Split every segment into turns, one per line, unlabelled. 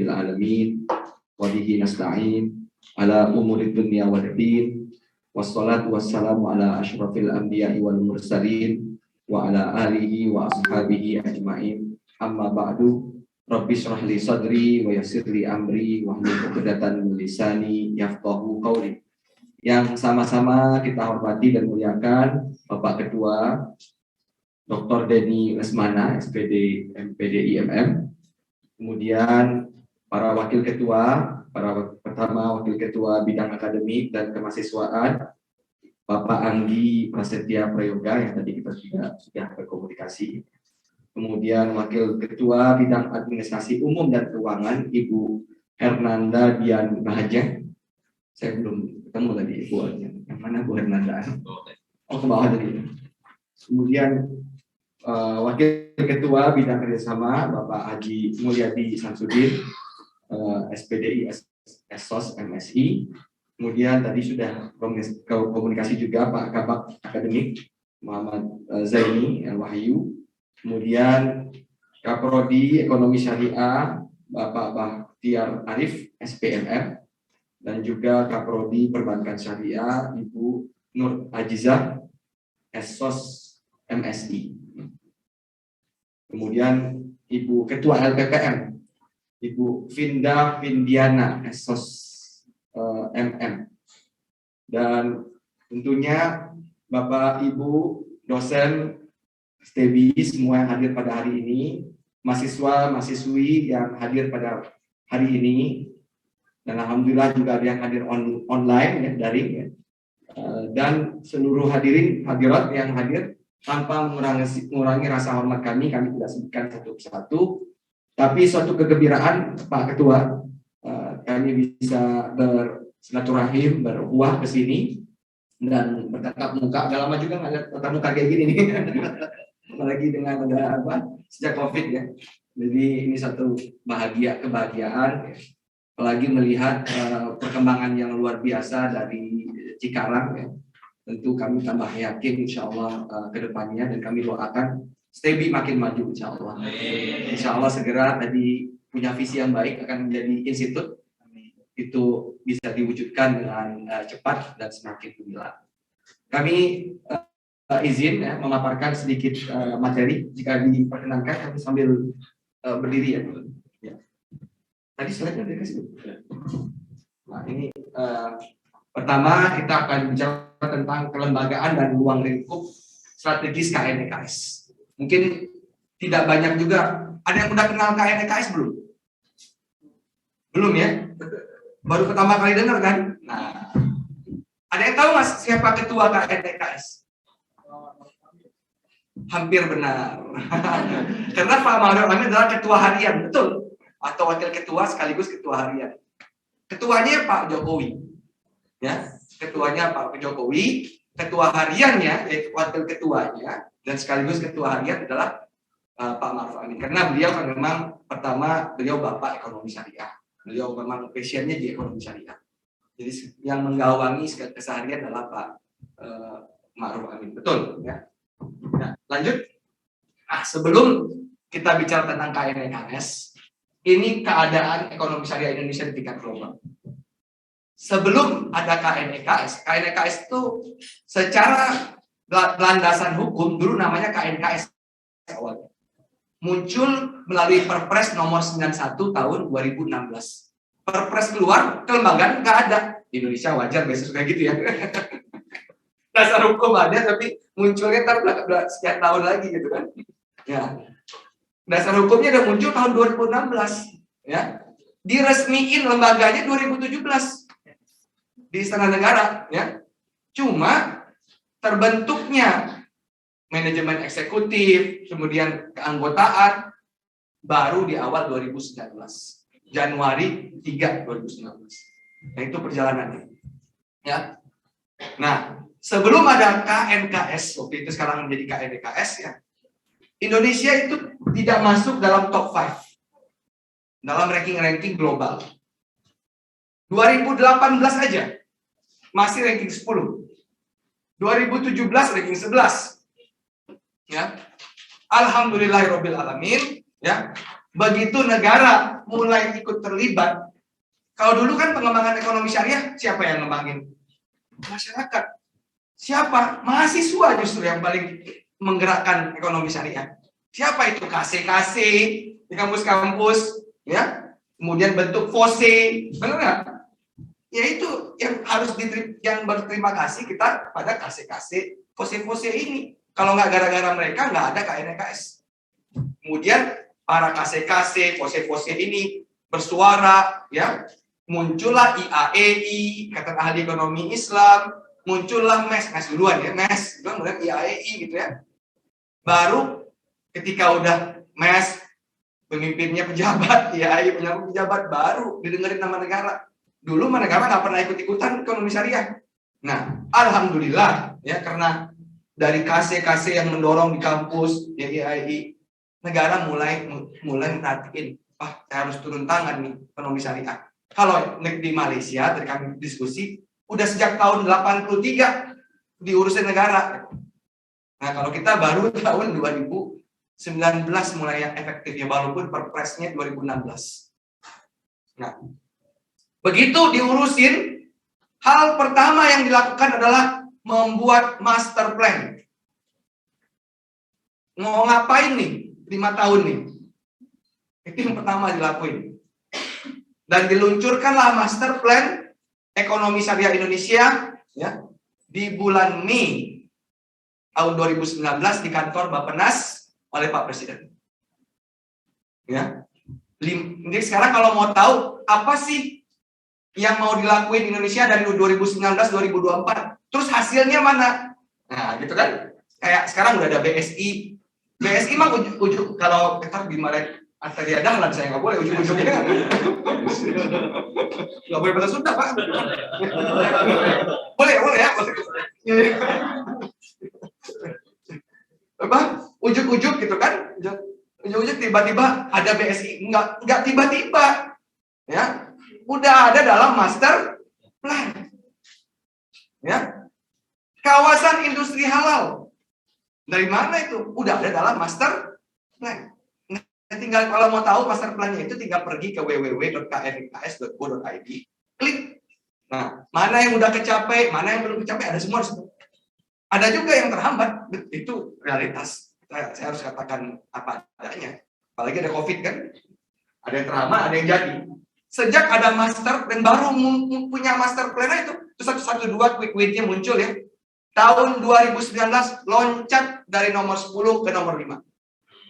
rabbil alamin wa bihi nasta'in ala umuri dunya waddin wassalatu wassalamu ala asyrafil anbiya'i wal mursalin wa ala alihi wa ashabihi ajma'in. Amma ba'du. Rabbi shrah li sadri wa yassir li amri wahlul 'uqdatam min lisani yafqahu qawli. Yang sama-sama kita hormati dan muliakan Bapak Ketua Dr. Denny Lesmana, SPD MPD IMM. Kemudian para wakil ketua, pertama wakil ketua bidang akademik dan kemahasiswaan Bapak Anggi Prasetya Prayoga yang tadi kita sudah berkomunikasi. Kemudian wakil ketua bidang administrasi umum dan keuangan Ibu Hernanda Dian Bahajeng. Saya belum ketemu tadi Ibu. Yang mana Bu Hernanda? Oh, ke bawah tadi. Kemudian wakil ketua bidang kerjasama Bapak Haji Mulyadi Samsudin, SPDI Esos MSI. Kemudian tadi sudah komunikasi juga Pak Kabak Akademik Muhammad Zaini Wahyu. Kemudian Kaprodi Ekonomi Syariah Bapak Bahtiar Arif SPMM, dan juga Kaprodi Perbankan Syariah Ibu Nur Ajizah Esos MSI. Kemudian Ibu Ketua LPPM Ibu Vindiana Esos MM, dan tentunya Bapak Ibu dosen STEBI semua yang hadir pada hari ini, mahasiswa-mahasiswi yang hadir pada hari ini, dan alhamdulillah juga ada yang hadir online ya, daring ya. Dan seluruh hadirin hadirat yang hadir, tanpa mengurangi rasa hormat kami tidak sebutkan satu persatu, tapi suatu kegembiraan Pak Ketua, kami bisa bersilaturahim, berukhuwah ke sini dan bertatap muka. Udah lama juga nggak lihat tatap muka kayak gini nih, apalagi dengan ada sejak COVID ya. Jadi ini satu kebahagiaan, apalagi melihat perkembangan yang luar biasa dari Cikarang ya. Tentu kami tambah yakin insya Allah ke depannya, dan kami doakan STEBI makin maju insya Allah. Insya Allah segera tadi punya visi yang baik akan menjadi institut, itu bisa diwujudkan dengan cepat dan semakin gemilang. Kami izin ya, memaparkan sedikit materi, jika diperkenankan kami sambil berdiri ya. Tadi slide-nya dikasih. Nah ini pertama kita akan bicara tentang kelembagaan dan ruang lingkup strategis KNEKS. Mungkin tidak banyak juga. Ada yang udah kenal KNEKS belum? Belum ya? Baru pertama kali dengar kan? Nah, ada yang tahu mas siapa ketua KNEKS? Hampir benar. Karena Pak Ma'ruf Amin adalah ketua harian, betul? Atau wakil ketua sekaligus ketua harian. Ketuanya Pak Jokowi. Ya, ketuanya Pak Jokowi, ketua hariannya yaitu wakil ketuanya dan sekaligus ketua harian adalah Pak Ma'ruf Amin. Karena beliau kan memang pertama beliau Bapak Ekonomi Syariah. Beliau memang passionnya di ekonomi syariah. Jadi yang menggawangi keseharian adalah Pak Ma'ruf Amin, betul ya. Nah, lanjut. Nah, sebelum kita bicara tentang KNEKS, ini keadaan ekonomi syariah Indonesia di tingkat global. Sebelum ada KNEKS itu secara landasan hukum dulu namanya KNKS awalnya. Muncul melalui Perpres nomor 91 tahun 2016. Perpres keluar, kelembagaan nggak ada. Di Indonesia wajar biasa suka gitu ya. Dasar hukum ada, tapi munculnya ntar sekian tahun lagi gitu kan. Ya. Dasar hukumnya udah muncul tahun 2016. Ya. Diresmiin lembaganya 2017 di Istana Negara. Ya. Cuma terbentuknya manajemen eksekutif, kemudian keanggotaan baru di awal 2019. Januari 3 2019. Nah, itu perjalanannya. Ya. Nah, sebelum ada KNKS, waktu itu sekarang menjadi KNKS ya. Indonesia itu tidak masuk dalam top 5 dalam ranking-ranking global. 2018 aja masih ranking 10. 2017 ranking 11. Ya. Alhamdulillahirabbil alamin, ya. begitu negara mulai ikut terlibat, kalau dulu kan pengembangan ekonomi syariah siapa yang ngembangin? Masyarakat. Siapa? Mahasiswa justru yang paling menggerakkan ekonomi syariah. Siapa itu? KC-KC di kampus-kampus, ya. Kemudian bentuk FOSE, benar nggak? Ya itu yang harus yang berterima kasih kita pada KC-KC, FOSE-FOSE ini. Kalau nggak gara-gara mereka nggak ada KNKS. Kemudian para KC-KC, FOSE-FOSE ini bersuara, ya. Muncullah IAEI, Ikatan Ahli Ekonomi Islam, muncullah MES duluan ya, MES, kemudian IAEI gitu ya. Baru ketika udah MES, pemimpinnya pejabat, IAEI punya pejabat, baru didengerin nama negara. Dulu negara nggak pernah ikut-ikutan ekonomi syariah. Nah, alhamdulillah ya, karena dari KC-KC yang mendorong di kampus, ya IAEI, negara mulai merhatiin, saya harus turun tangan nih ekonomi syariah. Kalau di Malaysia, tadi kami diskusi, udah sejak tahun 83 diurusin negara. Nah, kalau kita baru tahun 2019 mulai yang efektif ya, walaupun perpresnya 2016. Nah, begitu diurusin, hal pertama yang dilakukan adalah membuat master plan. Mau ngapain nih 5 tahun nih? Itu yang pertama dilakuin. Dan diluncurkanlah master plan ekonomi syariah Indonesia ya di bulan Mei tahun 2019 di kantor Bappenas oleh Pak Presiden. Ya. Jadi sekarang kalau mau tahu apa sih yang mau dilakuin Indonesia dari 2019-2024, terus hasilnya mana? Nah, gitu kan? Kayak sekarang udah ada BSI. BSI mah ujuk kalau kita dimarahin Arteria Dahlan, saya nggak boleh ujung-ujungnya. Nggak boleh bahasa Sunda, Pak. Boleh ya. Apa? Ujuk-ujuk gitu kan? Ujuk-ujuk tiba-tiba ada BSI. Nggak tiba-tiba. Ya. Udah ada dalam master plan. Ya. Kawasan industri halal. Dari mana itu? Udah ada dalam master plan. Tinggal kalau mau tahu master plan-nya itu tinggal pergi ke www.knks.go.id, klik. Nah, mana yang udah kecapai, mana yang belum kecapai, ada semua. Ada juga yang terhambat, itu realitas. Saya harus katakan apa adanya. Apalagi ada COVID kan, ada yang terhambat, ada yang jadi. Sejak ada master dan baru punya master plan itu 112 quick win-nya muncul ya. Tahun 2019 loncat dari nomor 10 ke nomor 5.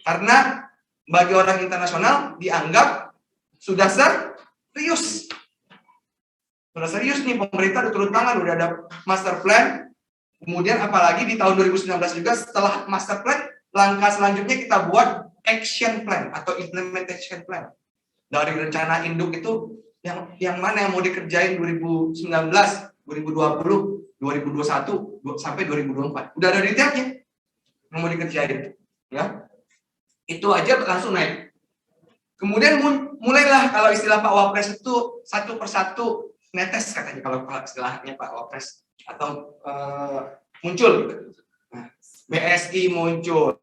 Karena bagi orang internasional dianggap sudah serius. Sudah serius nih, pemerintah udah turun tangan, udah ada master plan. Kemudian apalagi di tahun 2019 juga setelah master plan, langkah selanjutnya kita buat action plan atau implementation plan. Dari rencana induk itu yang mana yang mau dikerjain 2019, 2020, 2021 sampai 2024. Udah ada detailnya yang mau dikerjain, ya. Itu aja langsung naik. Kemudian mulailah kalau istilah Pak Wapres itu satu persatu netes katanya kalau istilahnya Pak Wapres atau muncul gitu. Nah, BSI muncul,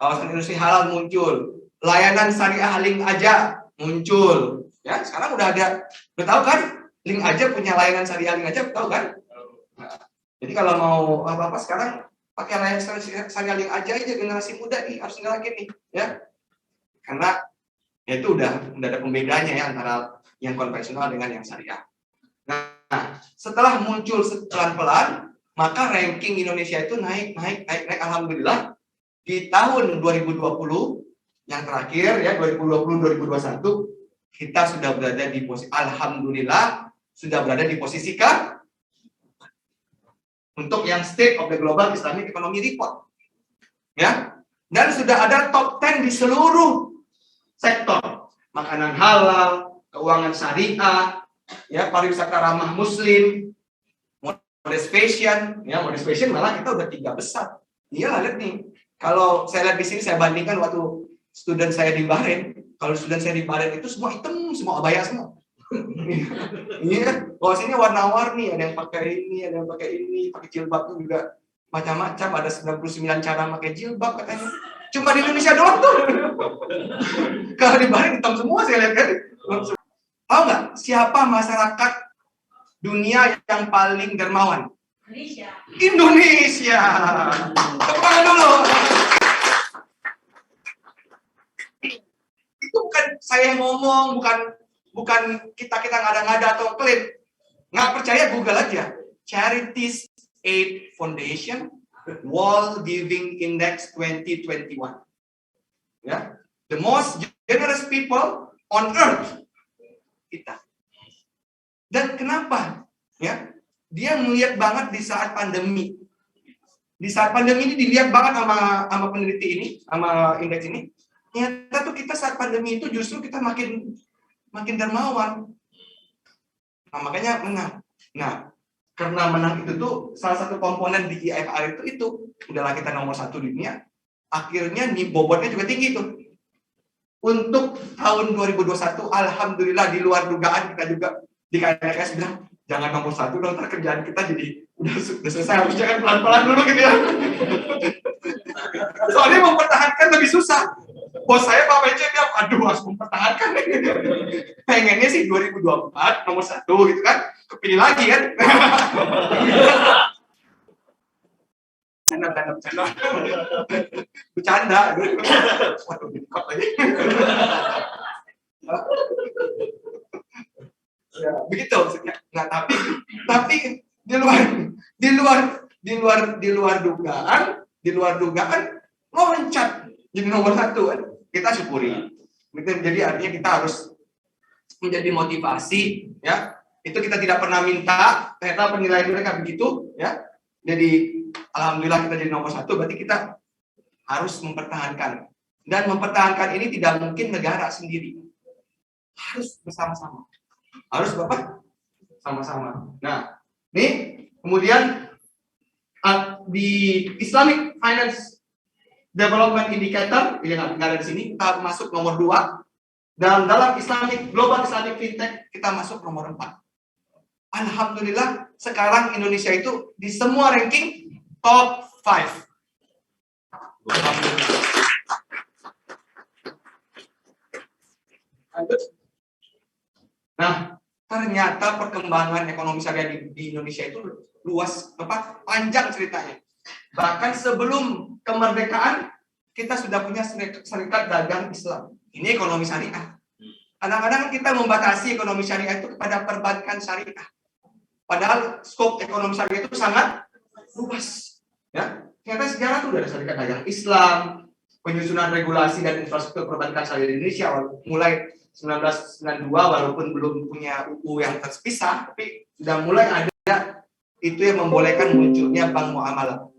kawasan industri halal muncul, layanan syariah link aja muncul. Ya, sekarang udah tahu kan? Link aja punya layanan syariah link aja, tahu kan? Nah, jadi kalau mau apa-apa sekarang pakai layanan syariah link aja generasi muda nih harus ngelakuin nih, ya. Karena ya itu udah ada pembedanya ya antara yang konvensional dengan yang syariah. Nah, setelah muncul pelan-pelan, maka ranking Indonesia itu naik alhamdulillah. Di tahun 2020 yang terakhir ya 2020-2021 kita sudah berada di posisi alhamdulillah sudah berada di posisi untuk yang State of the Global Islamic Economy Report. Ya. Dan sudah ada top 10 di seluruh sektor. Makanan halal, keuangan syariah, ya, pariwisata ramah muslim, modest fashion, ya, modest fashion malah kita udah 3 besar. Iya, lihat nih. Kalau saya lihat di sini saya bandingkan waktu student saya di Bahrain, kalau student saya di Bahrain itu semua hitam, semua abaya semua. Iya, kalau sini warna-warni, ada yang pakai ini, ada yang pakai ini, pakai jilbab juga macam-macam, ada 99 cara pakai jilbab katanya. Cuma di Indonesia doang tuh. Kalau di Bali hitam semua saya lihat kan. Tahu nggak siapa masyarakat dunia yang paling dermawan?
Indonesia.
Indonesia. Tepuk tangan dulu. Itu bukan saya yang ngomong, bukan kita ngada-ngada atau klaim. Nggak percaya Google aja. Charities Aid Foundation World Giving Index 2021. Ya, the most generous people on earth kita. Dan kenapa? Ya, dia melihat banget di saat pandemi. Di saat pandemi ini dilihat banget sama peneliti ini, sama indeks ini. Ternyata tuh kita saat pandemi itu justru kita makin dermawan. Nah, makanya menang. Nah, karena menang itu tuh salah satu komponen di IFR itu udahlah kita nomor 1 di dunia. Akhirnya nih bobotnya juga tinggi tuh. Untuk tahun 2021, alhamdulillah di luar dugaan kita juga di KNKS bilang jangan nomor 1 dong, ntar kerjaan kita jadi udah selesai, harusnya kan pelan-pelan dulu gitu ya. Soalnya mempertahankan lebih susah. Bos saya Pak WC bilang, aduh harus mempertahankan. Pengennya sih 2024 nomor 1 gitu kan, kepilih lagi kan. Bercanda. Waduh, dikot lagi. Ya, begitu maksudnya. Nah, tapi di luar dugaan loncat jadi nomor 1 kan. Kita syukuri. Jadi artinya kita harus menjadi motivasi, ya. Itu kita tidak pernah minta, ternyata penilaian mereka begitu, ya. Jadi alhamdulillah kita jadi nomor 1, berarti kita harus mempertahankan. Dan mempertahankan ini tidak mungkin negara sendiri. Harus bersama-sama. Harus Bapak sama-sama. Nah, ini kemudian di Islamic Finance Development Indicator, ini nggak ada di sini, kita masuk nomor 2. Dan dalam Global Islamic Fintech kita masuk nomor 4. Alhamdulillah sekarang Indonesia itu di semua ranking top 5. Nah, ternyata perkembangan ekonomi syariah di Indonesia itu luas, panjang ceritanya. Bahkan sebelum kemerdekaan kita sudah punya serikat dagang Islam. Ini ekonomi syariah. Kadang-kadang kita membatasi ekonomi syariah itu kepada perbankan syariah. Padahal skop ekonomi syariah itu sangat luas. Ya, ternyata sejarah itu dari serikat dagang Islam, penyusunan regulasi dan infrastruktur perbankan syariah di Indonesia mulai 1992, walaupun belum punya UU yang terpisah, tapi sudah mulai ada itu yang membolehkan munculnya bank muamalah.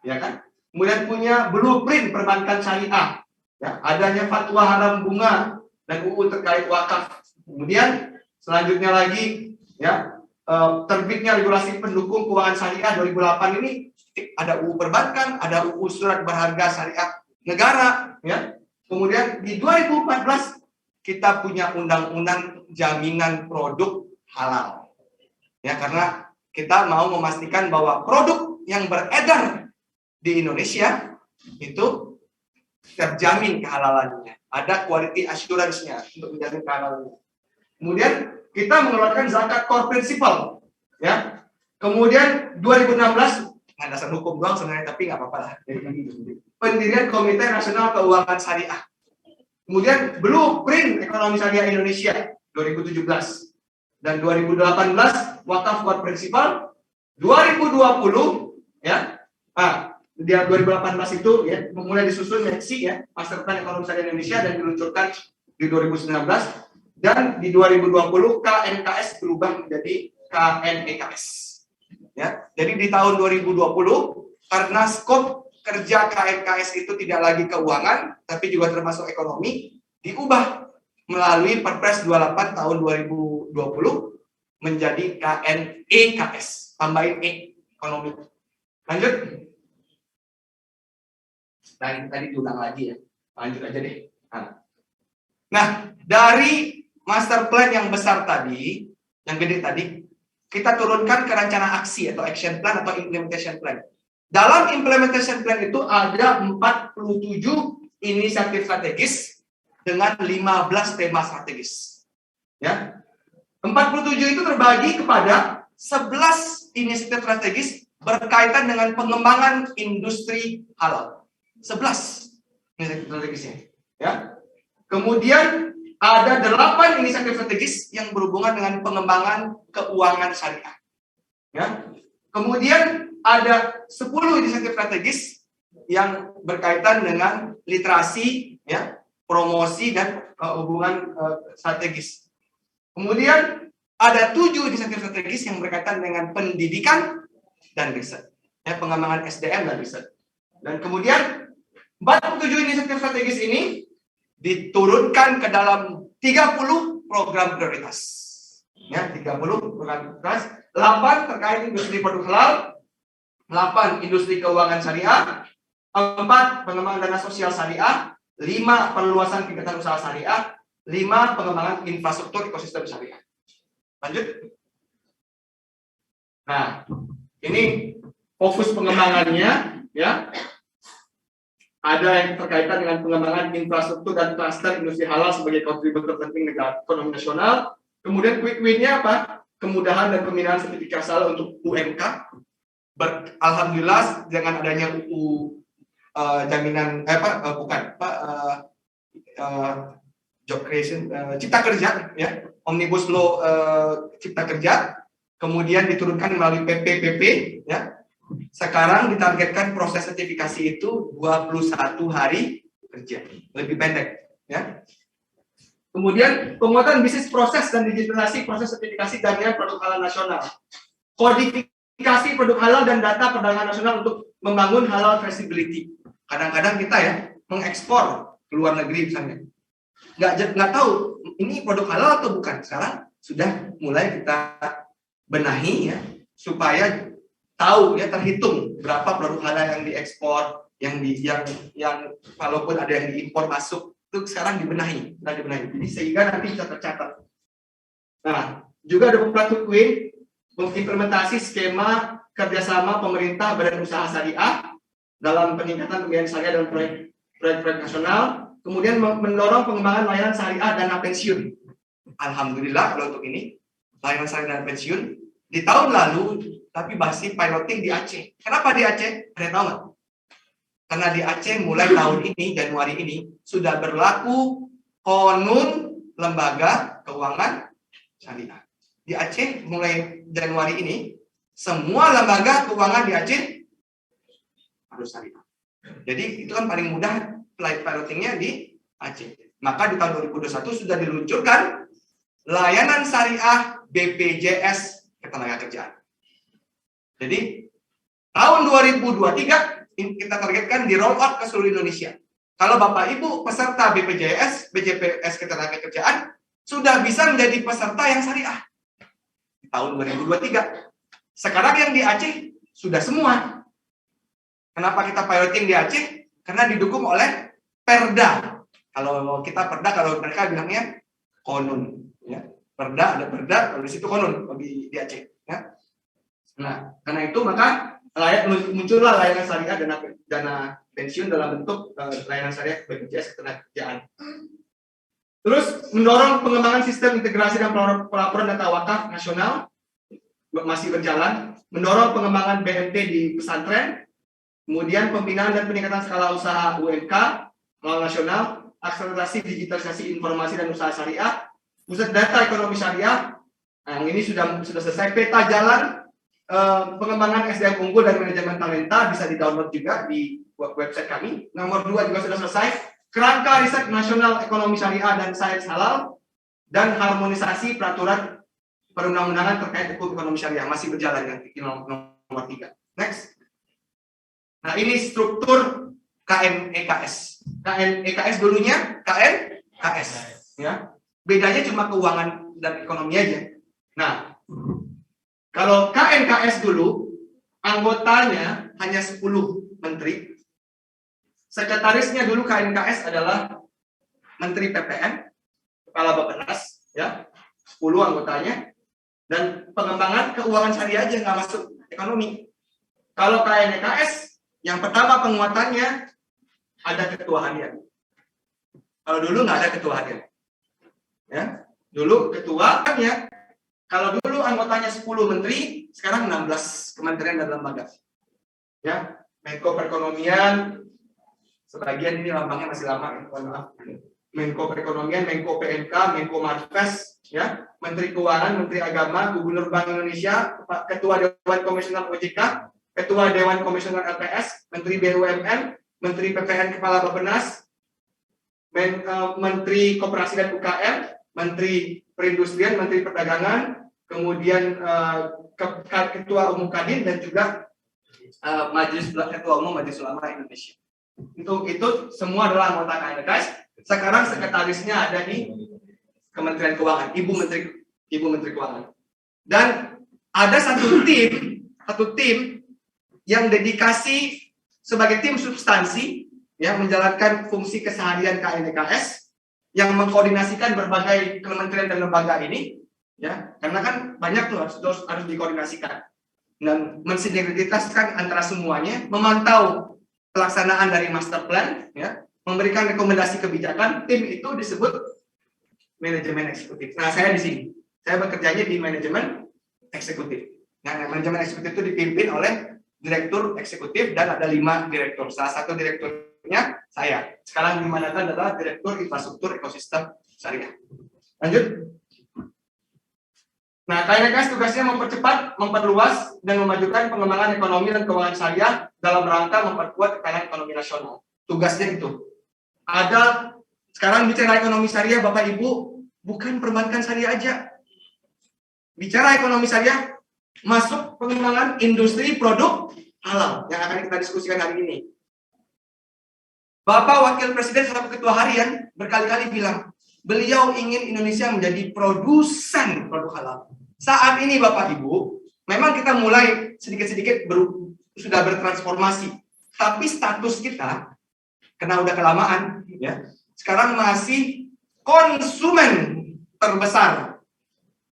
Ya kan? Kemudian punya blueprint perbankan syariah, ya, adanya fatwa haram bunga dan UU terkait wakaf. Kemudian selanjutnya lagi, ya, terbitnya regulasi pendukung keuangan syariah 2008 ini ada UU perbankan, ada UU surat berharga syariah negara, ya. Kemudian di 2014 kita punya undang-undang jaminan produk halal. Ya, karena kita mau memastikan bahwa produk yang beredar di Indonesia itu terjamin kehalalannya. Ada quality assurance-nya untuk menjamin kehalalannya. Kemudian kita mengeluarkan zakat core principle, ya. Kemudian 2016 dasar hukum doang sebenarnya, tapi nggak apa-apa lah. Pendirian Komite Nasional Keuangan Syariah. Kemudian blueprint ekonomi syariah Indonesia 2017 dan 2018 wakaf core principle. 2020, ya. Dia 2018 itu, ya, mulai disusun MEXI, ya, Master Plan Ekonomi Syariah Indonesia, dan diluncurkan di 2019. Dan di 2020 KNKS berubah menjadi KNEKS. Ya, jadi di tahun 2020 karena skop kerja KNKS itu tidak lagi keuangan, tapi juga termasuk ekonomi, diubah melalui Perpres 28 tahun 2020 menjadi KNEKS, tambahin E, ekonomi. Lanjut. Tadi diulang lagi, ya. Lanjut aja deh. Nah, dari master plan yang besar tadi, yang gede tadi, kita turunkan ke rencana aksi atau action plan atau implementation plan. Dalam implementation plan itu ada 47 inisiatif strategis dengan 15 tema strategis. Ya. 47 itu terbagi kepada 11 inisiatif strategis berkaitan dengan pengembangan industri halal. 11 inisiatif strategisnya. Ya. Kemudian ada 8 inisiatif strategis yang berhubungan dengan pengembangan keuangan syariah. Ya. Kemudian ada 10 inisiatif strategis yang berkaitan dengan literasi, ya, promosi dan hubungan strategis. Kemudian ada 7 inisiatif strategis yang berkaitan dengan pendidikan dan riset, ya, pengembangan SDM dan riset. Dan kemudian 47 inisiatif strategis ini diturunkan ke dalam 30 program prioritas. Ya, 30 program prioritas, 8 terkait industri produk halal, 8 industri keuangan syariah, 4 pengembangan dana sosial syariah, 5 perluasan kegiatan usaha syariah, 5 pengembangan infrastruktur ekosistem syariah. Lanjut. Nah, ini fokus pengembangannya, ya. Ada yang berkaitan dengan pengembangan infrastruktur dan klaster industri halal sebagai kontributor penting negara ekonomi nasional. Kemudian quick win-nya apa? Kemudahan dan pembinaan sertifikasi halal untuk UMK. Alhamdulillah dengan adanya UU jaminan job creation, cipta kerja, ya, omnibus law cipta kerja, kemudian diturunkan melalui PPPP, ya. Sekarang ditargetkan proses sertifikasi itu 21 hari kerja, lebih pendek, ya. Kemudian penguatan bisnis proses dan digitalisasi proses sertifikasi jaminan produk halal nasional, kodifikasi produk halal dan data perdagangan nasional untuk membangun halal traceability. Kadang-kadang kita, ya, mengekspor ke luar negeri misalnya, nggak tahu ini produk halal atau bukan. Sekarang sudah mulai kita benahi, ya, supaya tahu, ya, terhitung berapa produk halal yang diekspor, yang walaupun ada yang diimpor masuk, itu sekarang dibenahi. Jadi sehingga nanti bisa tercatat. Nah, juga ada beberapa quick win mengimplementasi skema kerjasama pemerintah badan usaha syariah dalam peningkatan pembiayaan syariah dan proyek-proyek nasional. Kemudian mendorong pengembangan layanan syariah dana pensiun. Alhamdulillah kalau untuk ini layanan syariah dana pensiun di tahun lalu, tapi masih piloting di Aceh. Kenapa di Aceh? Ada tahu nggak? Karena di Aceh mulai tahun ini, Januari ini, sudah berlaku konun lembaga keuangan syariah. Di Aceh mulai Januari ini, semua lembaga keuangan di Aceh harus syariah. Jadi itu kan paling mudah pilotingnya di Aceh. Maka di tahun 2021 sudah diluncurkan layanan syariah BPJS Ketenagakerjaan. Jadi tahun 2023 kita targetkan di roll out ke seluruh Indonesia. Kalau Bapak Ibu peserta BPJS Ketenagakerjaan sudah bisa menjadi peserta yang syariah di tahun 2023. Sekarang yang di Aceh sudah semua. Kenapa kita piloting di Aceh? Karena didukung oleh Perda. Kalau kita Perda, kalau mereka bilangnya konun, ya. Perda, ada Perda, kalau di situ konun di Aceh, ya. Nah, karena itu maka muncullah layanan syariah dana pensiun dalam bentuk layanan syariah BPJS Ketenagakerjaan. Terus mendorong pengembangan sistem integrasi dan pelaporan data wakaf nasional masih berjalan, mendorong pengembangan BMT di pesantren, kemudian pembinaan dan peningkatan skala usaha UMK nasional, akselerasi digitalisasi informasi dan usaha syariah, pusat data ekonomi syariah. Nah, ini sudah selesai. Peta jalan pengembangan SDM unggul dan manajemen talenta bisa di-download juga di website kami. Nomor 2 juga sudah selesai. Kerangka riset nasional ekonomi syariah dan sains halal dan harmonisasi peraturan perundang-undangan terkait hukum ekonomi syariah masih berjalan yang nomor 3. Next. Nah, ini struktur KNEKS. KNEKS dulunya KNKS, ya. Bedanya cuma keuangan dan ekonomi aja. Nah, kalau KNKS dulu anggotanya hanya 10 menteri. Sekretarisnya dulu KNKS adalah Menteri PPN, Kepala Bappenas, ya. 10 anggotanya. Dan pengembangan keuangan syariah aja nggak masuk ekonomi. Kalau KNKS Yang pertama penguatannya ada ketua harian. Kalau dulu nggak ada ketua harian. Ya, dulu ketuanya, kalau dulu anggotanya 10 menteri, sekarang 16 kementerian dan lembaga. Ya, Menko Perekonomian, sebagian ini lambangnya masih lama, mohon maaf. Menko Perekonomian, Menko PMK, Menko Marves, ya, Menteri Keuangan, Menteri Agama, Gubernur Bank Indonesia, Ketua Dewan Komisioner OJK, Ketua Dewan Komisioner LPS, Menteri BUMN, Menteri PPN Kepala Bappenas, Menteri Koperasi dan UKM, Menteri Perindustrian, Menteri Perdagangan, kemudian Ketua Umum Kadin dan juga Ketua Umum Majelis Ulama Indonesia. Itu semua adalah anggota KNKS. Sekarang sekretarisnya ada di Kementerian Keuangan, Ibu Menteri Keuangan. Dan ada satu tim yang dedikasi sebagai tim substansi yang menjalankan fungsi keseharian KNKS yang mengkoordinasikan berbagai kementerian dan lembaga ini, ya, karena kan banyak tuh harus dikoordinasikan dan mensinergitaskan antara semuanya, memantau pelaksanaan dari master plan, ya, memberikan rekomendasi kebijakan. Tim itu disebut manajemen eksekutif. Nah, saya di sini, saya bekerjanya di manajemen eksekutif. Nah, manajemen eksekutif itu dipimpin oleh direktur eksekutif dan ada 5 direktur. Salah satu direkturnya saya. Sekarang dimanakan adalah direktur infrastruktur ekosistem syariah. Lanjut. Nah, KNKS tugasnya mempercepat, memperluas, dan memajukan pengembangan ekonomi dan keuangan syariah dalam rangka memperkuat kekayaan ekonomi nasional. Tugasnya itu. Ada, sekarang bicara ekonomi syariah, Bapak Ibu, bukan perbankan syariah aja. Bicara ekonomi syariah, masuk pengembangan industri produk halal yang akan kita diskusikan hari ini. Bapak Wakil Presiden selaku Ketua Harian berkali-kali bilang, beliau ingin Indonesia menjadi produsen produk halal. Saat ini Bapak Ibu, memang kita mulai sedikit-sedikit sudah bertransformasi. Tapi status kita, karena udah kelamaan, ya, sekarang masih konsumen terbesar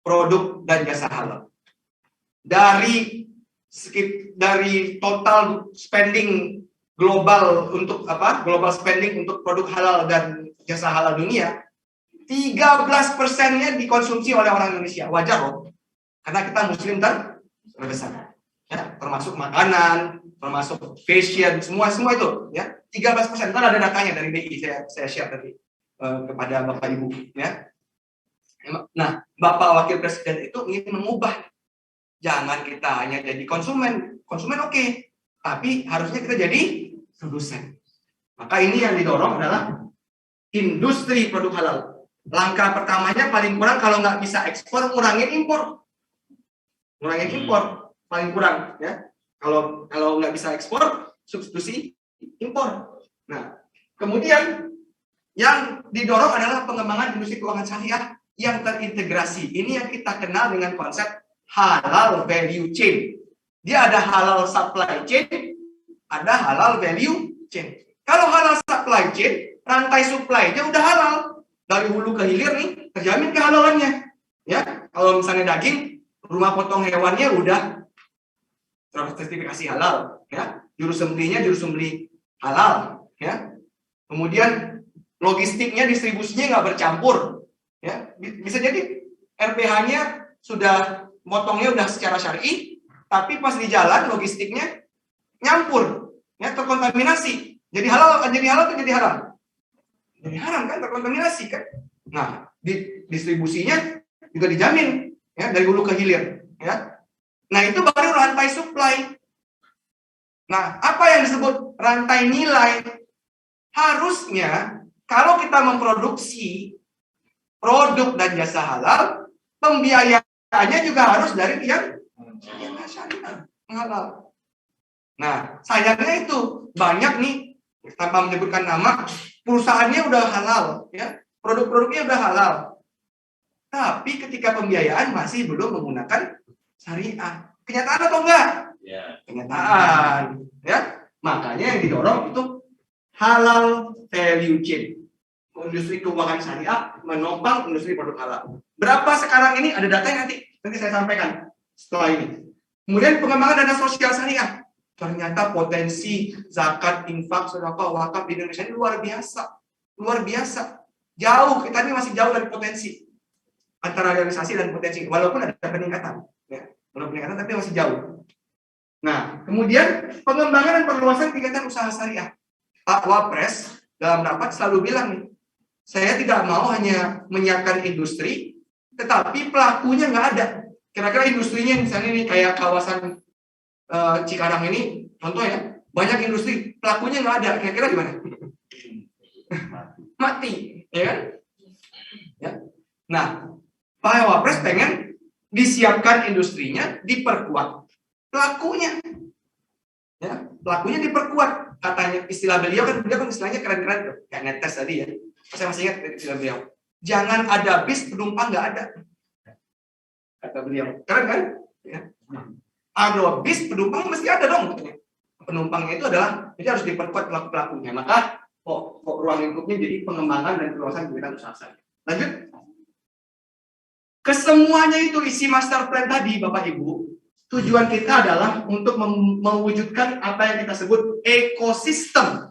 produk dan jasa halal. Dari total spending global untuk global spending untuk produk halal dan jasa halal dunia, 13%-nya dikonsumsi oleh orang Indonesia. Wajar loh, karena kita muslim terbesar, ya, termasuk makanan, termasuk fashion, semua itu, ya, 13%. Kan ada datanya dari BI, saya share tadi kepada Bapak Ibu, ya. Nah, Bapak Wakil Presiden itu ingin mengubah. Jangan kita hanya jadi konsumen oke, tapi harusnya kita jadi produsen. Maka ini yang didorong adalah industri produk halal. Langkah pertamanya paling kurang kalau nggak bisa ekspor, ngurangin impor paling kurang, ya. Kalau nggak bisa ekspor, substitusi impor. Nah, kemudian yang didorong adalah pengembangan industri keuangan syariah yang terintegrasi. Ini yang kita kenal dengan konsep halal value chain. Dia ada halal supply chain, ada halal value chain. Kalau halal supply chain, rantai supply-nya udah halal. Dari hulu ke hilir nih, terjamin kehalalannya. Ya, kalau misalnya daging, rumah potong hewannya udah sertifikasi halal, ya. Juru sembelihnya juru sembelih halal, ya. Kemudian logistiknya, distribusinya nggak bercampur, ya. Bisa jadi RPH-nya sudah motongnya udah secara syar'i, tapi pas di jalan logistiknya nyampur, ya, terkontaminasi. Jadi halal kan jadi halal, jadi haram. Jadi haram kan, terkontaminasi kan. Nah, distribusinya juga dijamin, ya, dari hulu ke hilir, ya. Nah, itu baru rantai supply. Nah, apa yang disebut rantai nilai? Harusnya kalau kita memproduksi produk dan jasa halal, pembiayaannya juga harus dari yang syariah, halal. Nah, sayangnya itu banyak nih, tanpa menyebutkan nama, perusahaannya udah halal, ya, produk-produknya udah halal, tapi ketika pembiayaan masih belum menggunakan syariah. Kenyataan atau enggak? Ya. Kenyataan, ya. Makanya yang didorong itu halal value chain. Industri keuangan syariah menopang industri produk halal. Berapa sekarang ini? Ada datanya nanti saya sampaikan setelah ini. Kemudian pengembangan dana sosial syariah.
Ternyata potensi zakat, infak, sedekah, wakaf di Indonesia ini luar biasa. Luar biasa. Jauh, kita ini masih jauh dari potensi. Antara realisasi dan potensi. Walaupun ada peningkatan. Ya. Walaupun peningkatan, tapi masih jauh. Nah, kemudian pengembangan dan perluasan kegiatan usaha syariah. Pak Wapres dalam rapat selalu bilang nih, saya tidak mau hanya menyiapkan industri, tetapi pelakunya nggak ada. Kira-kira industrinya misalnya nih kayak kawasan Cikarang ini, contoh ya, banyak industri, pelakunya nggak ada. Kira-kira gimana? Mati, ya kan? Ya. Nah, Pak Wapres pengen disiapkan industrinya, diperkuat pelakunya. Ya, pelakunya diperkuat. Katanya istilah beliau kan istilahnya keren-keren tuh, kayak netes tadi ya. Saya masih ingat istilah beliau. Jangan ada bis penumpang nggak ada. Kata beliau. Keren kan? Ya. Ada bis penumpang mesti ada dong. Penumpangnya itu adalah jadi harus diperkuat pelaku-pelakunya. Maka kok ruang lingkupnya jadi pengembangan dan perluasan kegiatan usaha syariah. Lanjut. Kesemuanya itu isi master plan tadi, Bapak Ibu. Tujuan kita adalah untuk mewujudkan apa yang kita sebut ekosistem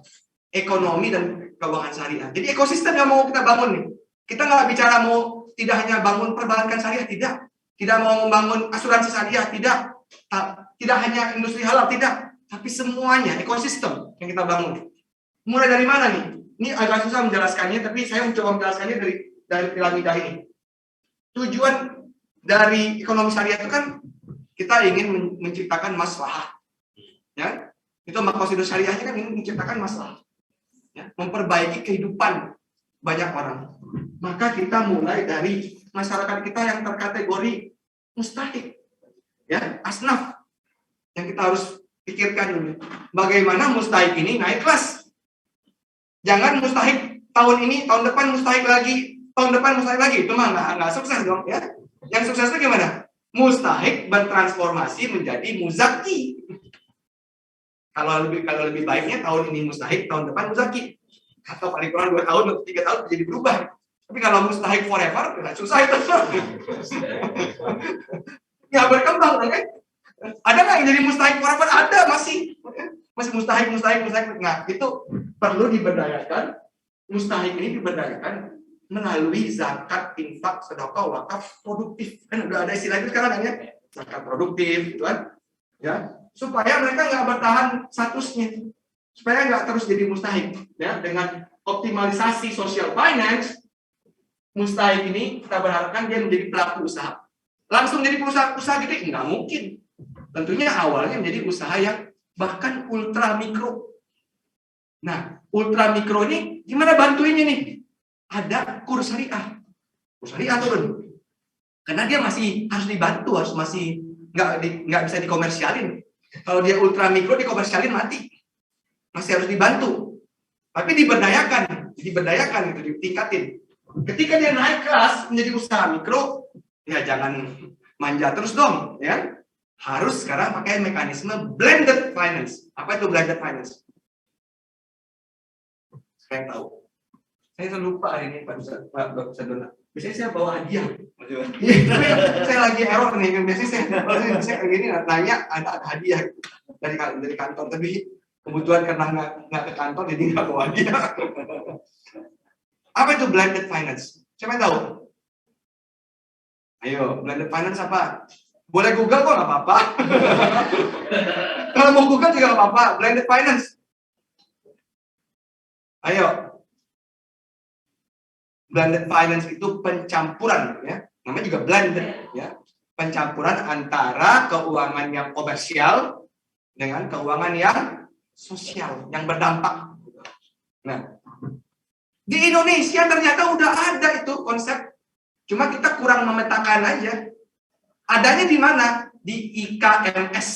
ekonomi dan keuangan syariah. Jadi ekosistem yang mau kita bangun nih. Kita nggak bicara mau tidak hanya bangun perbankan syariah, tidak. Tidak mau membangun asuransi syariah, tidak. Tidak hanya industri halal, tidak. Tapi semuanya ekosistem yang kita bangun. Mulai dari mana nih? Ini agak susah menjelaskannya, tapi saya mencoba menjelaskannya dari piramida ini. Tujuan dari ekonomi syariah itu kan kita ingin menciptakan maslahah, ya. Itu maksud syariahnya kan ingin menciptakan maslahah, ya. Memperbaiki kehidupan banyak orang. Maka kita mulai dari masyarakat kita yang terkategori mustahik, ya, asnaf, yang kita harus pikirkan dulu. Bagaimana mustahik ini naik kelas? Jangan mustahik tahun ini, tahun depan mustahik lagi, tahun depan mustahik lagi. Itu mah nggak sukses dong, ya. Yang sukses itu gimana? Mustahik bertransformasi menjadi muzaki. Kalau lebih baiknya tahun ini mustahik, tahun depan muzaki. Atau paling kurang 2 tahun atau 3 tahun jadi berubah. Tapi kalau mustahik forever, susah itu. Nggak berkembang, kan? Ada nggak yang jadi mustahik forever? Ada, masih mustahik. Nah, itu perlu diberdayakan. Mustahik ini diberdayakan melalui zakat, infak, sedekah, wakaf produktif. Kan udah ada istilah itu sekarang kan ya, zakat produktif, gitu kan? Ya, supaya mereka nggak bertahan statusnya, supaya nggak terus jadi mustahik. Ya, dengan optimalisasi social finance, mustahik ini kita berharapkan dia menjadi pelaku usaha. Langsung jadi usaha gede nggak mungkin. Tentunya awalnya menjadi usaha yang bahkan ultra mikro. Nah, ultra mikro ini gimana bantuinnya nih? Ada kurs syariah. Kurs syariah turun. Karena dia masih harus dibantu, masih nggak bisa dikomersialin. Kalau dia ultra mikro dikomersialin mati. Masih harus dibantu. Tapi diberdayakan itu ditingkatin. Ketika dia naik kelas menjadi usaha mikro, ya jangan manja terus dong, ya. Harus sekarang pakai mekanisme blended finance. Apa itu blended finance? Saya tahu. Saya lupa hari ini Pak Sadona. Biasanya saya bawa hadiah. Tapi saya lagi error nih. Biasanya saya kayak gini nanya ada hadiah dari kantor. Tapi kebetulan karena nggak ke kantor jadi nggak bawa hadiah. Apa itu blended finance? Siapa yang tahu? Ayo, blended finance apa? Boleh Google kok nggak apa-apa. Kalau mau Google juga nggak apa-apa. Blended finance. Ayo. Blended finance itu pencampuran, ya, namanya juga blended, ya, pencampuran antara keuangan yang komersial dengan keuangan yang sosial, yang berdampak. Nah, di Indonesia ternyata udah ada itu konsep, cuma kita kurang memetakan aja. Adanya di mana? Di IKMS,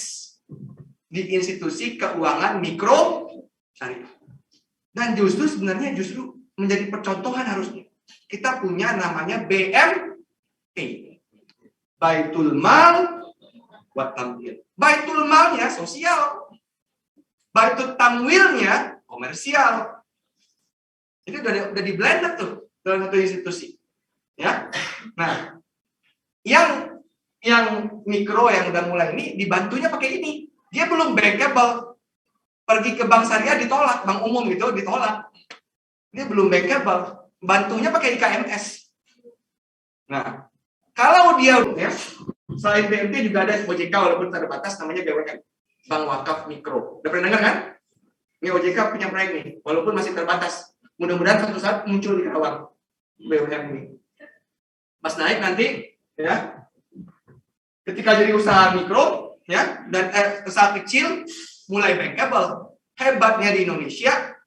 di Institusi Keuangan Mikro Syariah. Dan sebenarnya menjadi percontohan harusnya. Kita punya namanya BMT, Baitul Mal wa Tamwil. Baitul Malnya sosial, Baitul Tamwilnya komersial. Ini udah di blended tuh dalam satu institusi, ya. Nah, yang mikro yang udah mulai ini dibantunya pakai ini, Dia belum bankable. Pergi ke bank syariah ditolak, bank umum gitu ditolak. Dia belum bankable. Bantunya pakai IKMS. Nah, kalau dia ya, selain BMT juga ada OJK walaupun terbatas namanya BWM, Bank Wakaf Mikro. Udah pernah dengar kan? Ini OJK punya proyek nih, walaupun masih terbatas. Mudah-mudahan suatu saat muncul di Karawang BWM ini. Pas naik nanti ya, ketika jadi usaha mikro ya dan usaha kecil mulai bankable. Hebatnya di Indonesia,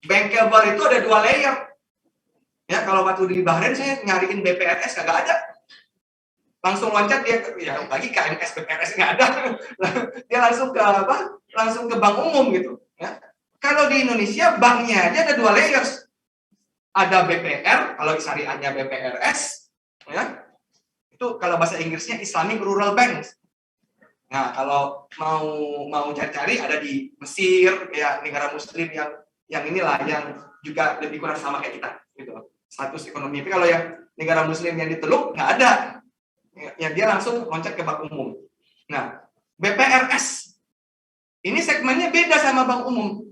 bankable itu ada 2 layer. Ya, kalau waktu di Bahrain saya nyariin BPRS kagak ada. Langsung loncat dia ya lagi KMS BPRS nggak ada. Dia langsung ke apa? Langsung ke bank umum gitu, ya. Kalau di Indonesia banknya aja ada 2 layers. Ada BPR, kalau syariahnya BPRS, ya. Itu kalau bahasa Inggrisnya Islamic Rural Bank. Nah, kalau mau cari-cari ada di Mesir, ya negara Muslim yang inilah yang juga lebih kurang sama kayak kita, gitu. Status ekonomi. Tapi kalau yang negara Muslim yang di Teluk nggak ada, ya dia langsung loncat ke bank umum. Nah, BPRS ini segmennya beda sama bank umum.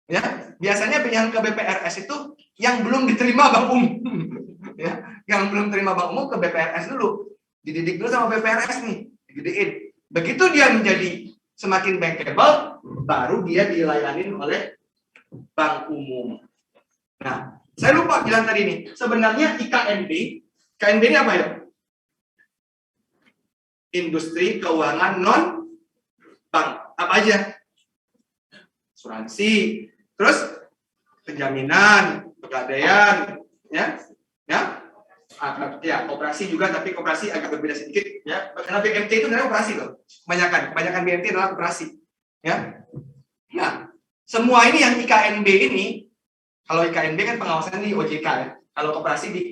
Ya, biasanya yang ke BPRS itu yang belum diterima bank umum. Ya, yang belum terima bank umum ke BPRS dulu, dididik dulu sama BPRS nih, digedein. Begitu dia menjadi semakin bankable, baru dia dilayanin oleh bank umum. Nah, saya lupa bilang tadi nih, sebenarnya IKNB ini apa ya? Industri keuangan non bank. Apa aja? Asuransi, terus penjaminan, pegadaian, ya, koperasi juga, tapi koperasi agak berbeda sedikit, ya. Karena BMT itu sebenarnya koperasi loh, kebanyakan BMT adalah koperasi, ya. Nah, semua ini yang IKNB ini, kalau IKNB kan pengawasan di OJK ya, kalau koperasi di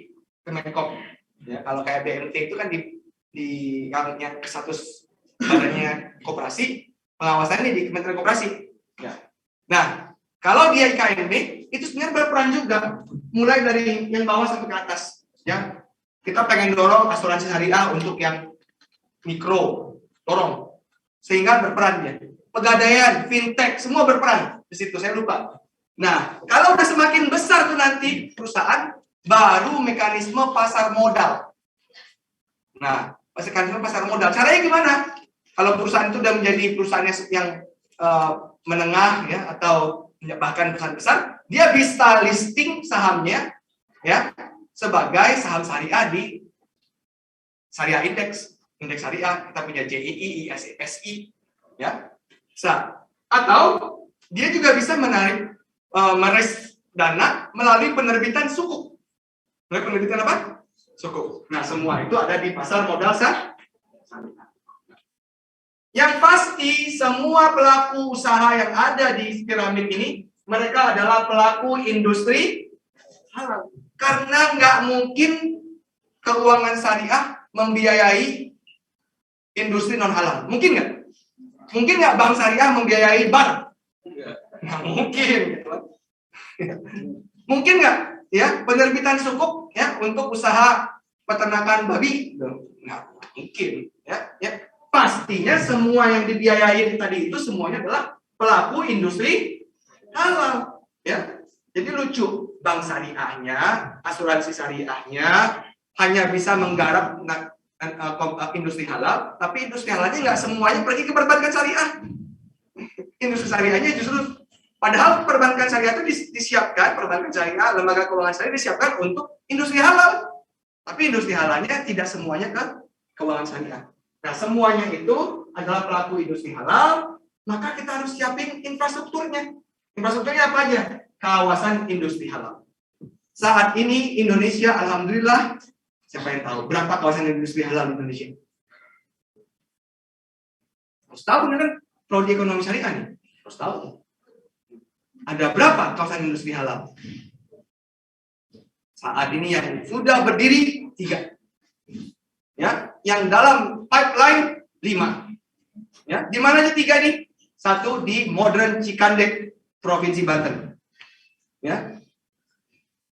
Kemenkop, ya. Kalau kayak BMT itu kan di yang status badannya koperasi, pengawasannya di Kementerian Koperasi, ya. Nah, kalau dia IKNB itu sebenarnya berperan juga, mulai dari yang bawah sampai ke atas. Ya, kita pengen dorong asuransi syariah untuk yang mikro, dorong, sehingga berperan dia. Pegadaian, fintech, semua berperan di situ. Saya lupa. Nah, kalau udah semakin besar tuh nanti perusahaan, baru mekanisme pasar modal. Nah, mekanisme pasar modal. Caranya gimana? Kalau perusahaan itu udah menjadi perusahaan yang menengah, ya, atau bahkan perusahaan besar, dia bisa listing sahamnya, ya, sebagai saham syariah di syariah indeks syariah. Kita punya JII, ISI, ya. Atau dia juga bisa meraise dana melalui penerbitan sukuk. Melalui penerbitan apa? Sukuk. Nah, semua itu ada di pasar modal syariah. Yang pasti semua pelaku usaha yang ada di piramid ini, mereka adalah pelaku industri halal. Karena nggak mungkin keuangan syariah membiayai industri non halal. Mungkin nggak? Mungkin nggak bank syariah membiayai bank? Nggak mungkin. Mungkin nggak? Ya, penerbitan sukuk ya untuk usaha peternakan babi? Nggak mungkin. Ya. Pastinya semua yang dibiayai tadi itu semuanya adalah pelaku industri halal. Ya. Jadi lucu, bank syariahnya, asuransi syariahnya hanya bisa menggarap industri halal, tapi industri halalnya nggak semuanya pergi ke perbankan syariah. Industri syariahnya justru, padahal perbankan syariah itu disiapkan, perbankan syariah, lembaga keuangan syariah disiapkan untuk industri halal, tapi industri halalnya tidak semuanya ke keuangan syariah. Nah, semuanya itu adalah pelaku industri halal, maka kita harus siapin infrastrukturnya. Infrastrukturnya apa aja? Kawasan industri halal. Saat ini Indonesia, alhamdulillah, siapa yang tahu berapa kawasan industri halal di Indonesia? Harus tahu kan? Prodi ekonomi syariah nih, harus tahu. Ada berapa kawasan industri halal? Saat ini yang sudah berdiri 3, ya, yang dalam pipeline 5. Ya, di mana aja 3 nih? 1 di Modern Cikandek, Provinsi Banten. Ya.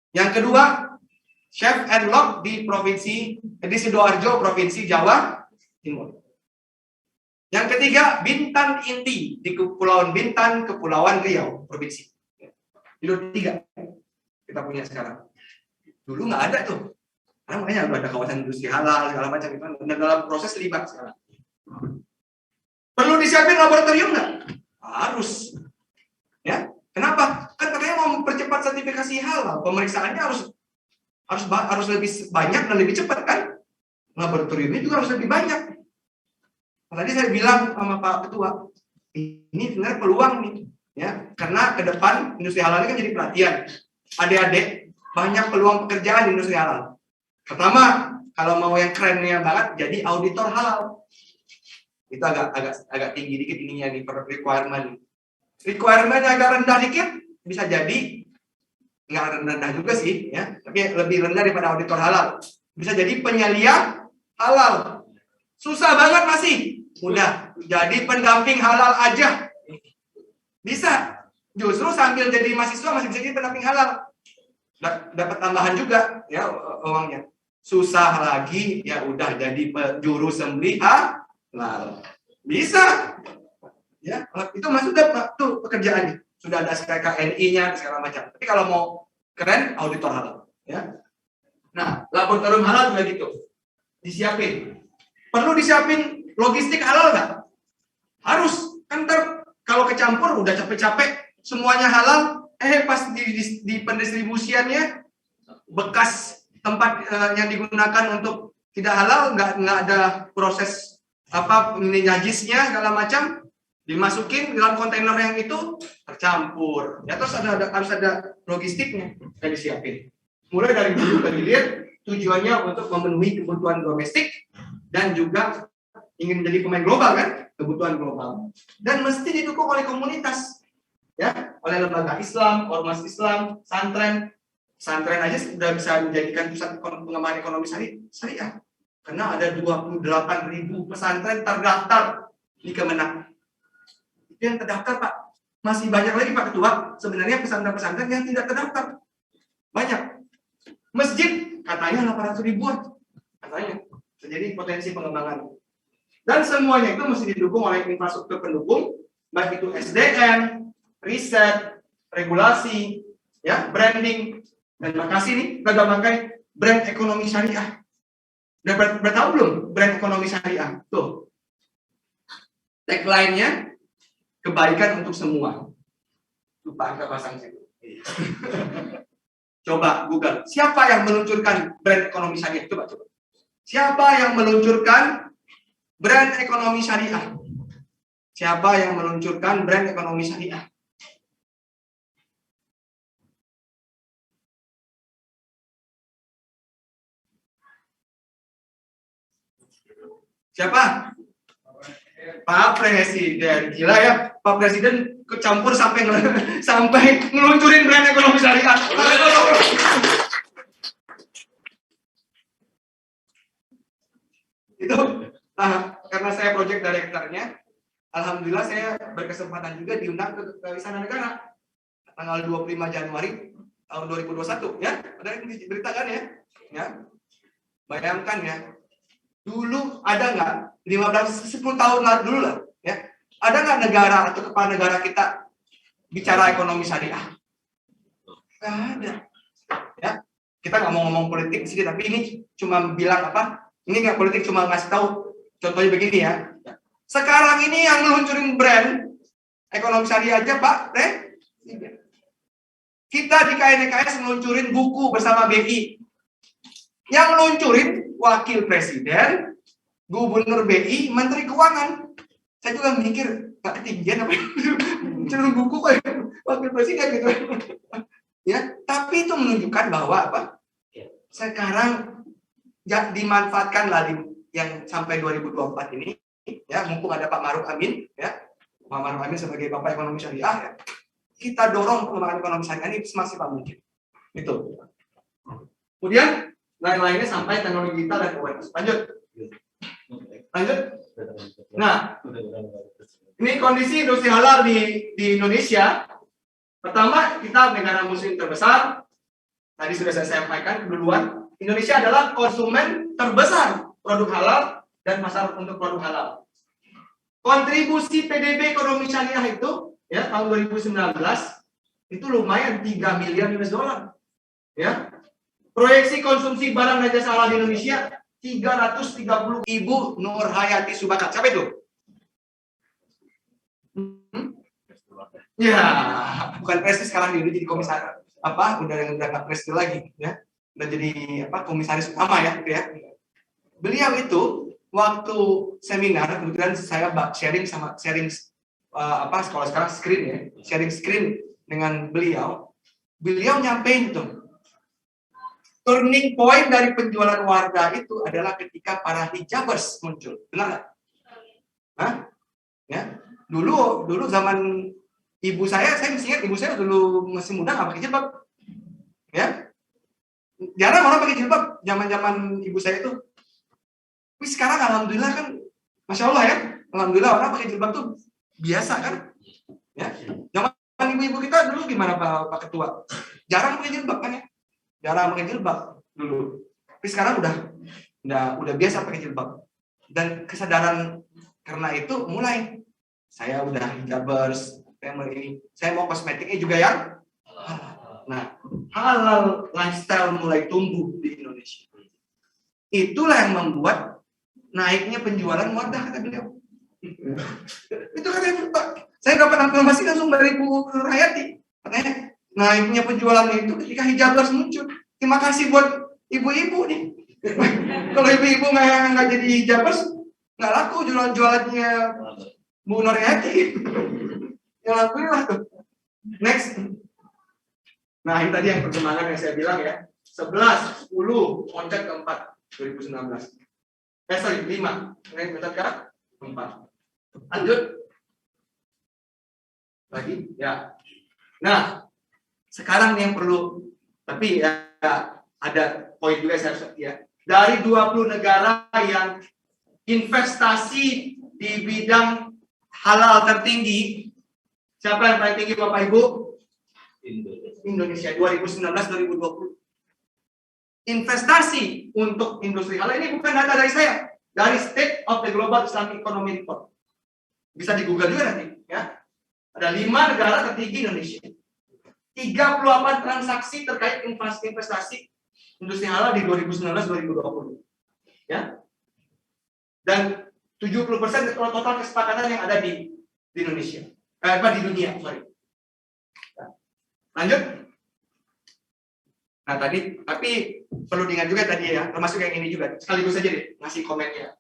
Yang kedua, Chef and Lock di Sidoarjo, Provinsi Jawa Timur. Yang ketiga, Bintan Inti di Kepulauan Bintan, Kepulauan Riau, provinsi. Itu 3 kita punya sekarang. Dulu nggak ada tuh. Karena makanya udah ada kawasan industri halal segala macam itu dalam proses libat sekarang. Perlu disiapin laboratorium nggak? Harus. Ya, kenapa? Kan katanya mau mempercepat sertifikasi halal, pemeriksaannya harus lebih banyak dan lebih cepat kan? Laboratoriumnya juga harus lebih banyak. Tadi saya bilang sama Pak Ketua, ini sebenarnya peluang nih, ya, karena ke depan industri halal ini kan jadi perhatian. Adik-adik, banyak peluang pekerjaan di industri halal. Pertama, kalau mau yang kerennya banget, jadi auditor halal. Itu agak tinggi dikit ininya nih, requirement. Requirement-nya agak rendah dikit, bisa jadi nggak rendah juga sih, ya, tapi lebih rendah daripada auditor halal. Bisa jadi penyelia halal. Susah banget masih. Mudah. Jadi pendamping halal aja. Bisa. Justru sambil jadi mahasiswa masih bisa jadi pendamping halal. Dapat tambahan juga ya uangnya. Susah lagi ya udah jadi juru sembelih halal. Bisa. Ya, itu masuk tuh pekerjaannya. Sudah ada SKKNI-nya segala macam. Tapi kalau mau keren auditor halal, ya. Nah, laboratorium halal juga gitu. Disiapin. Perlu disiapin logistik halal nggak? Harus. Kan kalau kecampur udah capek-capek semuanya halal, pas di pendistribusiannya bekas tempat yang digunakan untuk tidak halal nggak ada proses ini najisnya segala macam, dimasukin dalam kontainer yang itu tercampur. Ya terus harus ada logistiknya yang disiapin. Mulai dari dulu ke hilir, tujuannya untuk memenuhi kebutuhan domestik dan juga ingin menjadi pemain global kan, kebutuhan global. Dan mesti didukung oleh komunitas, ya, oleh lembaga Islam, ormas Islam, santren. Santren aja sudah bisa menjadikan pusat pengembangan ekonomi syariah. Karena ada 28.000 pesantren terdaftar di Kemenak. Itu yang terdaftar, Pak. Masih banyak lagi, Pak Ketua, sebenarnya pesantren-pesantren yang tidak terdaftar. Banyak. Masjid katanya 800 ribuan. Katanya. Jadi potensi pengembangan. Dan semuanya itu mesti didukung oleh infrastruktur pendukung, baik itu SDM, riset, regulasi, ya, branding. Dan makasih nih, kita pakai brand ekonomi syariah. Udah tahu belum brand ekonomi syariah? Tuh. Tagline-nya kebaikan untuk semua. Lupa kita pasang situ. Coba Google. Siapa yang meluncurkan brand ekonomi syariah? Coba. Siapa yang meluncurkan brand ekonomi syariah? Siapa yang meluncurkan brand ekonomi syariah? Siapa? Pak Presiden. Gila ya, Pak Presiden kecampur sampai ngeluncurin brand ekonomi syariah. Itu karena saya project directornya, alhamdulillah saya berkesempatan juga diundang ke Istana Negara tanggal 25 Januari tahun 2021 ya. Ada yang diberitakan ya. Bayangkan ya. Dulu ada nggak 10 tahun dulu lah ya. Ada nggak negara atau kepala negara kita bicara ekonomi syariah? Nggak ada. Ya. Kita nggak mau ngomong politik sih, tapi ini cuma bilang apa? Ini nggak politik, cuma ngasih tahu. Contohnya begini ya. Sekarang ini yang meluncurin brand ekonomi syariah aja, Pak. Kita di KNKS meluncurin buku bersama BI. Yang meluncurin Wakil Presiden, Gubernur BI, Menteri Keuangan. Saya juga mikir, nggak ketinggian apa? Cenderung buku kayak Wakil Presiden gitu. Ya, tapi itu menunjukkan bahwa apa? Sekarang dimanfaatkanlah yang sampai 2024 ini, ya, mumpung ada Pak Maruf Amin, ya, Pak Maruf Amin sebagai Bapak Ekonomi Syariah, ya, kita dorong pengembangan ekonomi syariah ini semaksimal mungkin. Itu. Kemudian lain-lainnya sampai teknologi digital dan awareness. Lanjut. Nah, ini kondisi industri halal di Indonesia. Pertama, kita negara muslim terbesar. Tadi sudah saya sampaikan duluan. Indonesia adalah konsumen terbesar produk halal dan pasar untuk produk halal. Kontribusi PDB ekonomi syariah itu ya tahun 2019 itu lumayan 3 miliar US dollar. Ya. Proyeksi konsumsi barang dan jasa halal di Indonesia 330. Ibu Nur Hayati Subakat. Siapa itu? Ya, bukan prestis sekarang dia jadi komisaris udah nggak prestis lagi ya. Udah jadi komisaris utama ya gitu ya. Beliau itu waktu seminar kebetulan saya sharing kalau sekarang screen ya, sharing screen dengan beliau nyampein tuh turning point dari penjualan warga itu adalah ketika para hijabers muncul. Benar nggak? Hah? Ya. Dulu zaman ibu saya masih ingat ibu saya dulu masih muda nggak pakai jilbab. Ya. Jarang orang pakai jilbab zaman ibu saya itu. Tapi sekarang alhamdulillah kan Masya Allah ya. Alhamdulillah orang pakai jilbab tuh biasa kan. Ya. Zaman ibu-ibu kita dulu gimana Pak Ketua? Jarang pakai jilbab kan ya. Jarang pakai jilbab dulu. Tapi sekarang udah biasa pakai jilbab. Dan kesadaran karena itu mulai saya udah hijabers, saya mau kosmetiknya juga yang halal. Nah, halal lifestyle mulai tumbuh di Indonesia. Itulah yang membuat naiknya penjualan wadah kata beliau. Itu katanya Pak. Saya dapat informasi langsung dari Bu Nur Hayati. Katanya naiknya penjualannya itu ketika hijabers muncul. Terima kasih buat ibu-ibu nih. Kalau ibu-ibu nggak jadi hijabers, nggak laku jualan-jualannya Bu Nur Hayati. Ya alhamdulillah tuh. Next. Nah ini tadi yang perkembangan yang saya bilang ya. 11, 10, loncat ke 4 2019. 5. Ini loncat ke 4. Lanjut. Lagi ya. Nah, sekarang nih yang perlu, tapi ya ada poin juga saya harus ya. Dari 20 negara yang investasi di bidang halal tertinggi, siapa yang paling tinggi Bapak Ibu? Indonesia 2019-2020. Investasi untuk industri halal ini bukan data dari saya, dari State of the Global Islamic Economy Report. Bisa di Google juga nanti, ya. Ada 5 negara tertinggi Indonesia. 38 transaksi terkait investasi industri halal di 2019-2020. Ya. Dan 70% total kesepakatan yang ada di Indonesia. Di dunia, sorry. Lanjut. Nah tapi perlu diingat juga tadi ya, termasuk yang ini juga. Sekaligus saja deh, ngasih komennya.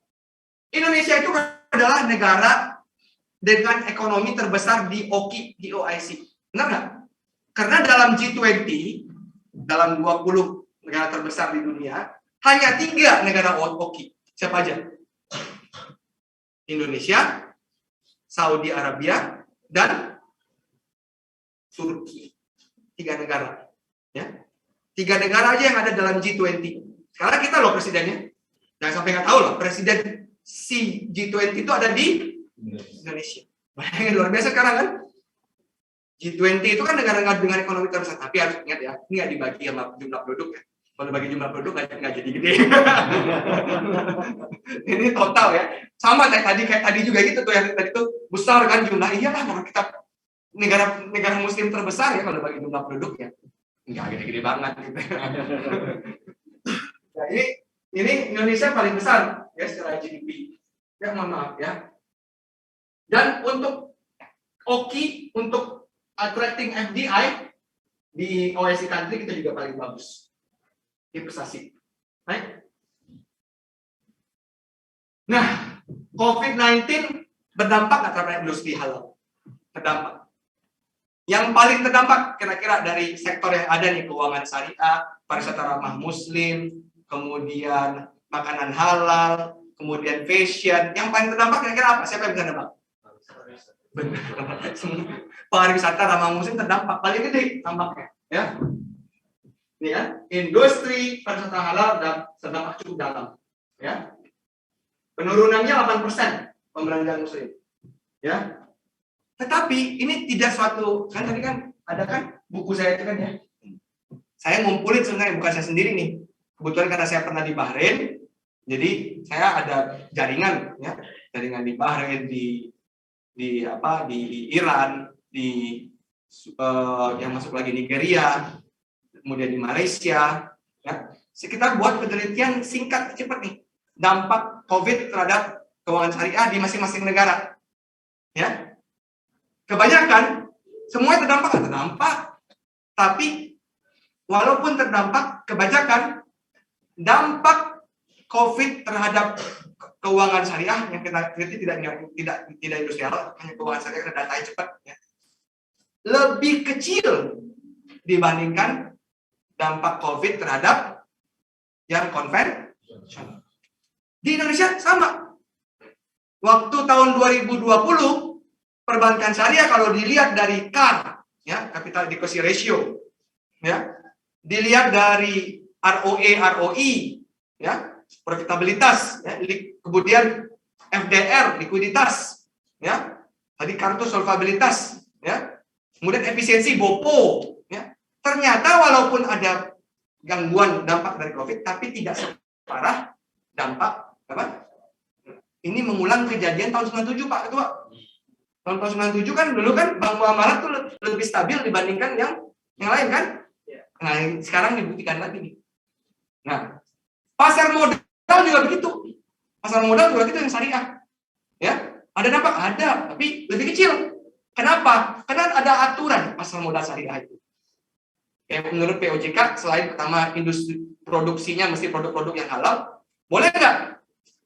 Indonesia itu adalah negara dengan ekonomi terbesar di OIC. Benar nggak? Karena dalam G20, dalam 20 negara terbesar di dunia, hanya 3 negara OIC. Siapa aja? Indonesia, Saudi Arabia, dan Turki. 3 negara. Ya. 3 negara aja yang ada dalam G20. Sekarang kita loh presidennya. Jangan sampai nggak tahu loh, presiden si G20 itu ada di Indonesia. Bayangin luar biasa sekarang kan. G20 itu kan negara-negara dengan ekonomi terbesar. Tapi harus ingat ya, ini nggak dibagi sama jumlah penduduk ya. Kalau dibagi jumlah penduduk nggak jadi gede. Ini total ya. Sama kayak tadi juga gitu tuh yang tadi tuh besar kan jumlah. Iyalah kalau kita negara muslim terbesar ya kalau bagi jumlah penduduk ya. Enggak gede-gede banget gitu. Nah, ini Indonesia paling besar ya secara GDP. Ya mohon maaf ya. Dan untuk OKI untuk attracting FDI di OECD country kita juga paling bagus. Investasi. Baik. Nah, COVID-19 berdampak terhadap industri halal. Berdampak. Yang paling terdampak kira-kira dari sektor yang ada nih, keuangan syariah, pariwisata ramah muslim, kemudian makanan halal, kemudian fashion. Yang paling terdampak kira-kira apa? Siapa yang bisa nebak? Benar. Pariwisata ramah muslim terdampak paling gede dampaknya, ya. Ini ya, industri pariwisata halal dan terdampak cukup dalam, ya. Penurunannya 8% pembelanjaan muslim, ya. Tetapi ini tidak suatu, kan tadi kan ada kan buku saya itu kan ya. Saya ngumpulin sebenarnya, bukan saya sendiri nih. Kebetulan karena saya pernah di Bahrain, Jadi saya ada jaringan, ya, jaringan di Bahrain, di Iran, yang masuk lagi Nigeria, kemudian di Malaysia. Ya. Kita buat penelitian singkat cepat nih, dampak COVID terhadap keuangan syariah di masing-masing negara. Ya, kebanyakan semuanya terdampak, tapi walaupun terdampak, kebanyakan dampak COVID terhadap keuangan syariah yang kita teliti tidak industrial, hanya keuangan syariah dan datanya cepat, ya, lebih kecil dibandingkan dampak COVID terhadap yang konvensional. Di Indonesia sama. Waktu tahun 2020 perbankan syariah kalau dilihat dari CAR, ya, capital adequacy ratio, ya, dilihat dari ROE, ROI, ya, profitabilitas, ya, kemudian FDR, likuiditas, ya, tadi kartu solvabilitas, ya, kemudian efisiensi BOPO, ya, ternyata walaupun ada gangguan dampak dari COVID, tapi tidak separah dampak apa? Ini mengulang kejadian tahun 97, Pak Ketua. Tahun 97 kan dulu kan bank muamalah tuh lebih stabil dibandingkan yang lain kan? Nah, sekarang dibuktikan lagi nih. Nah, pasar modal juga begitu. Pasar modal juga gitu yang syariah. Ya, ada dampak? Ada, tapi lebih kecil. Kenapa? Karena ada aturan pasar modal syariah itu. Kayak menurut POJK, selain pertama industri produksinya mesti produk-produk yang halal, boleh nggak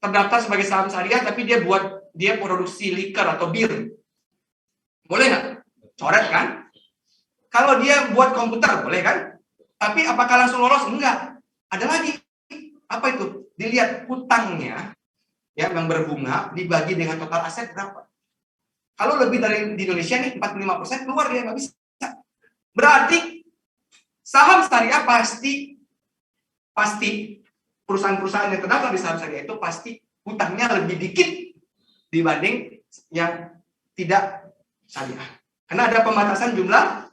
terdaftar sebagai saham syariah tapi dia produksi liquor atau bir? Boleh nggak? Coret kan? Kalau dia buat komputer, boleh kan? Tapi apakah langsung lolos? Enggak. Ada lagi. Apa itu? Dilihat hutangnya, ya, yang berbunga dibagi dengan total aset berapa. Kalau lebih dari di Indonesia nih 45% keluar dia nggak bisa. Berarti saham syariah pasti perusahaan-perusahaan yang terdaftar di saham syariah itu pasti hutangnya lebih dikit dibanding yang tidak syariah. Karena ada pembatasan jumlah.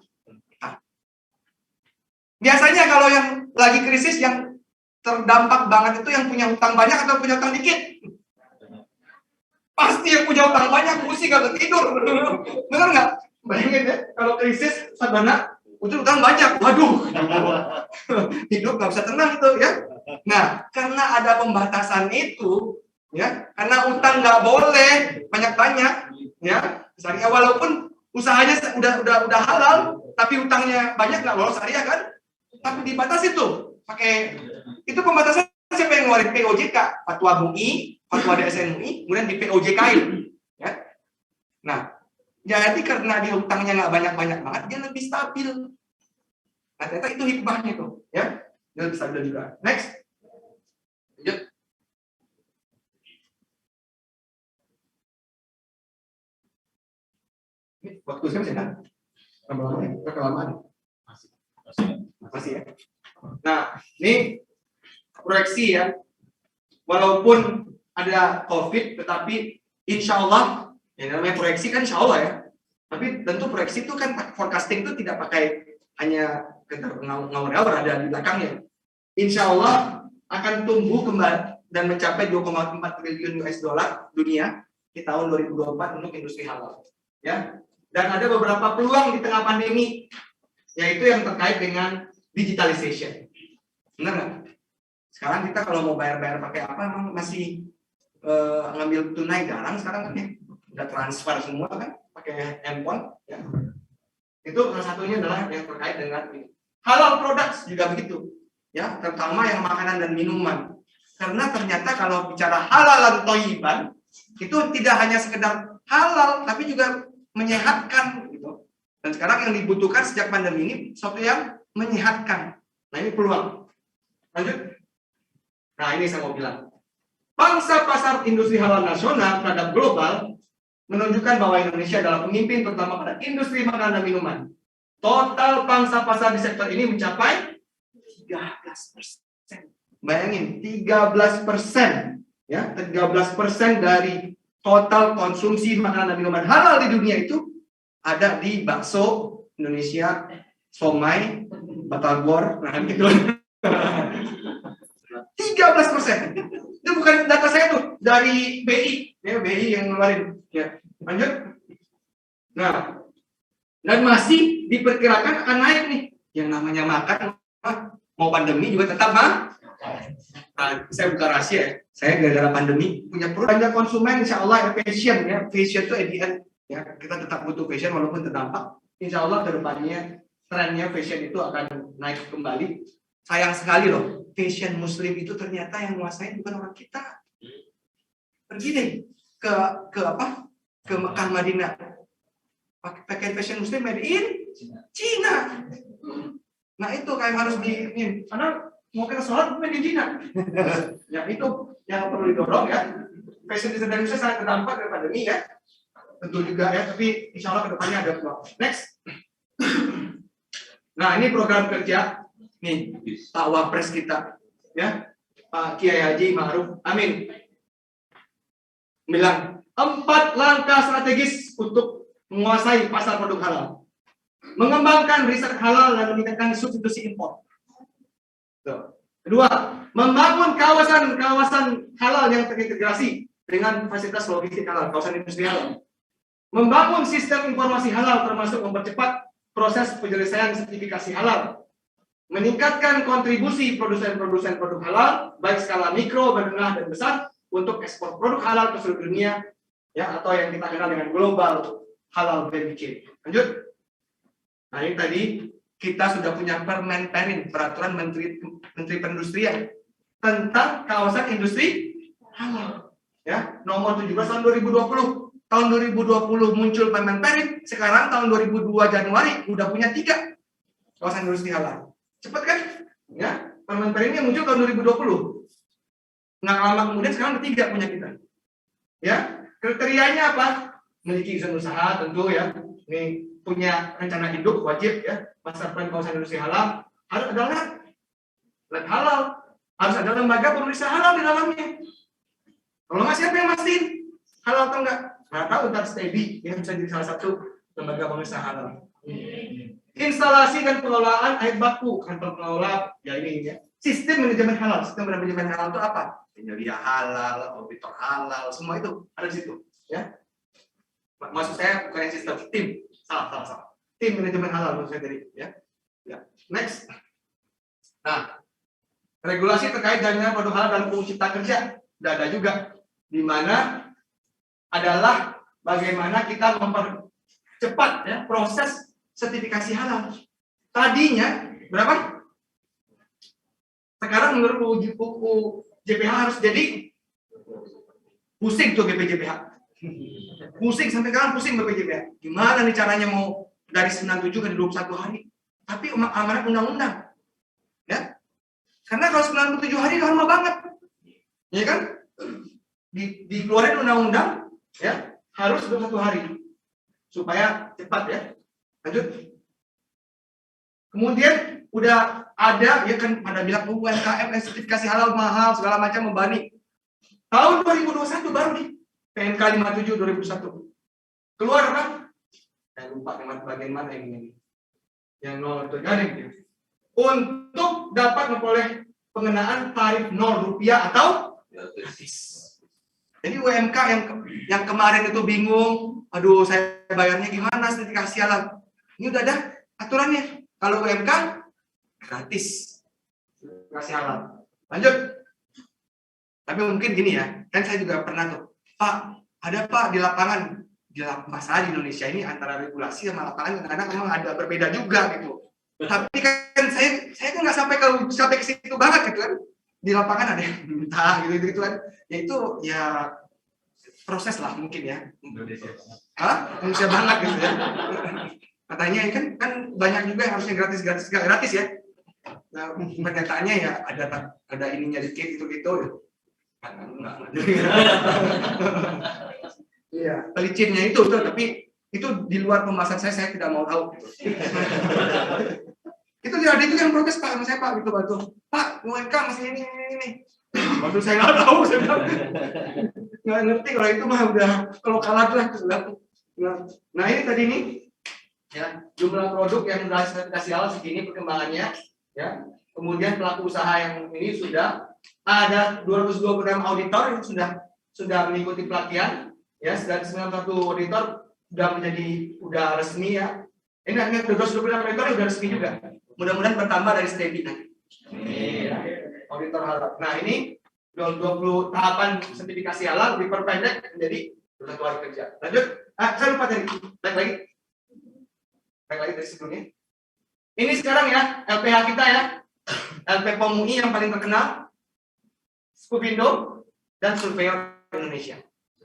Biasanya kalau yang lagi krisis yang terdampak banget itu yang punya hutang banyak atau punya hutang dikit? Pasti yang punya hutang banyak, pusing gak tidur. Benar nggak? Bayangin ya, kalau krisis sadana utang banyak, waduh, hidup nggak bisa tenang itu, ya. Nah, karena ada pembatasan itu, ya, karena utang nggak boleh banyak-banyak, ya. Syariah walaupun usahanya udah halal, tapi utangnya banyak nggak lolos syariah kan? Tapi dibatasi tuh, pakai itu pembatasan siapa yang ngeluarin? POJK, Fatwa MUI, Fatwa DSN MUI, kemudian di POJK-in, ya. Nah, jadi karena dia utangnya nggak banyak-banyak banget, dia lebih stabil. Nah, ternyata itu hikmahnya tuh, ya. Dia lebih stabil juga. Next. Lanjut. Ini waktu saya masih ada? Kelamaan. Masih ya. Nah, ini proyeksi ya. Walaupun ada COVID, tetapi insya Allah, ya namanya proyeksi kan insya Allah ya. Tapi tentu proyeksi itu kan forecasting itu tidak pakai hanya ngawur-ngawur ada di belakangnya. Insya Allah akan tumbuh kembali dan mencapai 2,4 triliun US dollar dunia di tahun 2024 untuk industri halal. Ya. Dan ada beberapa peluang di tengah pandemi, yaitu yang terkait dengan digitalization. Benar nggak? Sekarang kita kalau mau bayar-bayar pakai apa, emang masih ngambil tunai jarang sekarang kan ya. Udah transfer semua kan, pakai handphone. Ya. Itu salah satunya adalah yang terkait dengan ini. Halal products juga begitu, ya, terutama yang makanan dan minuman. Karena ternyata kalau bicara halal dan thayyiban, itu tidak hanya sekedar halal, tapi juga menyehatkan gitu. Dan sekarang yang dibutuhkan sejak pandemi ini sesuatu yang menyehatkan. Nah, ini peluang. Lanjut. Nah, ini saya mau bilang. Pangsa pasar industri halal nasional terhadap global menunjukkan bahwa Indonesia adalah pemimpin terutama pada industri makanan dan minuman. Total pangsa pasar di sektor ini mencapai 13%. Bayangin, 13%. Ya, 13% dari total konsumsi makanan dan minuman halal di dunia itu ada di bakso Indonesia, somai, batagor, nah gitu. 13%. Itu bukan data saya tuh, dari BI, ya BI yang ngeluarin. Ya, lanjut. Nah, dan masih diperkirakan akan naik nih. Yang namanya makan, mau pandemi juga tetap Nah, saya buka rahasia ya. Saya gara-gara pandemi punya perut banyak konsumen, insya Allah fashion ya. Fashion itu at the end ya. Kita tetap butuh fashion walaupun terdampak. Insya Allah kedepannya trennya fashion itu akan naik kembali. Sayang sekali loh, fashion muslim itu ternyata yang menguasai bukan orang kita. Pergi deh ke apa? Ke Mekah Madinah. Pakai fashion muslim made in Cina. Nah itu kayak harus ini. Karena mau kita sholat made in Cina. Ya itu yang perlu didorong ya. Fashion design Indonesia sangat terdampak dari pandemi ya. Tentu juga ya, tapi insya Allah kedepannya ada peluang. Next. Nah ini program kerja nih Pak Wapres kita ya, Pak Kiai Haji Ma'ruf Amin bilang 4 langkah strategis untuk menguasai pasar produk halal, mengembangkan riset halal dan meningkatkan substitusi impor. Kedua, membangun kawasan halal yang terintegrasi dengan fasilitas logistik halal, kawasan industri halal. Membangun sistem informasi halal termasuk mempercepat proses penyelesaian sertifikasi halal. Meningkatkan kontribusi produsen-produsen produk halal baik skala mikro, menengah dan besar untuk ekspor produk halal ke seluruh dunia ya, atau yang kita kenal dengan global halal value chain. Lanjut. Nah, ini tadi kita sudah punya Permen peraturan Menteri Perindustrian tentang kawasan industri halal ya, nomor 17 tahun 2020. Tahun 2020 muncul Permen, sekarang tahun 2002 Januari udah punya 3 kawasan industri halal. Cepet kan? Ya, Permen ini muncul tahun 2020. Nggak lama kemudian sekarang ada 3 punya kita. Ya, kriterianya apa? Memiliki izin usaha tentu ya. Ini punya rencana hidup wajib ya. Master plan kawasan industri halal harus ada lab halal, harus ada lembaga pemeriksa halal di dalamnya. Kalau nggak siapa yang mastiin halal atau enggak? Nggak tahu, ntar steady yang bisa jadi salah satu lembaga pemeriksa halal. Instalasi dan pengelolaan air baku, kantor pengelola ya ini ya. Sistem manajemen halal. Sistem manajemen halal itu apa? Penyedia halal, auditor halal, semua itu ada di situ ya. Maksud saya bukan sistem, tim. Salah. Tim manajemen halal maksud saya tadi ya. Ya. Next. Nah, regulasi terkait dengan produk halal dalam UU Cipta Kerja sudah ada juga, di mana adalah bagaimana kita mempercepat ya proses sertifikasi halal. Tadinya berapa? Sekarang menurut UU JPH harus jadi pusing tuh BPJPH. Pusing sampai sekarang pusing BPJPH. Gimana nih caranya mau dari 97 ke 21 hari? Tapi amanat undang-undang. Ya. Karena kalau 97 hari lama banget. Ya kan? Dikeluarin undang-undang ya, harus 21 hari supaya cepat ya. Lanjut. Kemudian udah ada ya kan, pada bilang UMKM sertifikasi halal mahal segala macam membani. Tahun 2021 baru nih PMK 57 2001. Keluar apa? Saya lupa bagian mana ini. Yang 0 itu garing ya. Untuk dapat memperoleh pengenaan tarif 0 rupiah atau gratis. Jadi UMK yang kemarin itu bingung, aduh saya bayarnya gimana sertifikasi halal. Ini udah ada aturannya. Kalau UMK gratis sertifikasi halal. Lanjut. Tapi mungkin gini ya, kan saya juga pernah tuh, Pak, ada Pak di lapangan, masalah di Indonesia ini antara regulasi sama lapangan kadang-kadang memang ada berbeda juga gitu. Tapi kan saya kan nggak sampai ke situ banget gitu kan. Di lapangan ada yang minta gitu kan. Ya itu ya proses lah mungkin ya. Manusia banget gitu ya. Katanya kan banyak juga yang harusnya gratis ya. Nah, pernyataannya ya ada ininya dikit gitu. Enggak. Iya, pelicinnya itu tapi itu di luar pembahasan saya tidak mau tahu. Itu ada itu yang protes Pak sama saya Pak gitu batu. Pak, UMK masih ini. Waduh saya nggak tahu, saya nggak ngerti kalau itu mah udah kalau kalah lah. Nah ini tadi nih ya jumlah produk yang sudah sertifikasi halal segini perkembangannya ya. Kemudian pelaku usaha yang ini sudah ada 226 auditor yang sudah mengikuti pelatihan, ya, dan 91 auditor sudah resmi ya. Ini hanya 226 auditor sudah resmi juga. Mudah-mudahan bertambah dari STEBI nanti. Auditor halal. Nah, ini 20 tahapan sertifikasi halal diperpendek menjadi 1 hari kerja. Lanjut. Saya lupa tadi. Baik lagi dari sebelumnya. Ini sekarang ya LPH kita ya. LP POM UI yang paling terkenal, Skupindo, dan Surveyor Indonesia.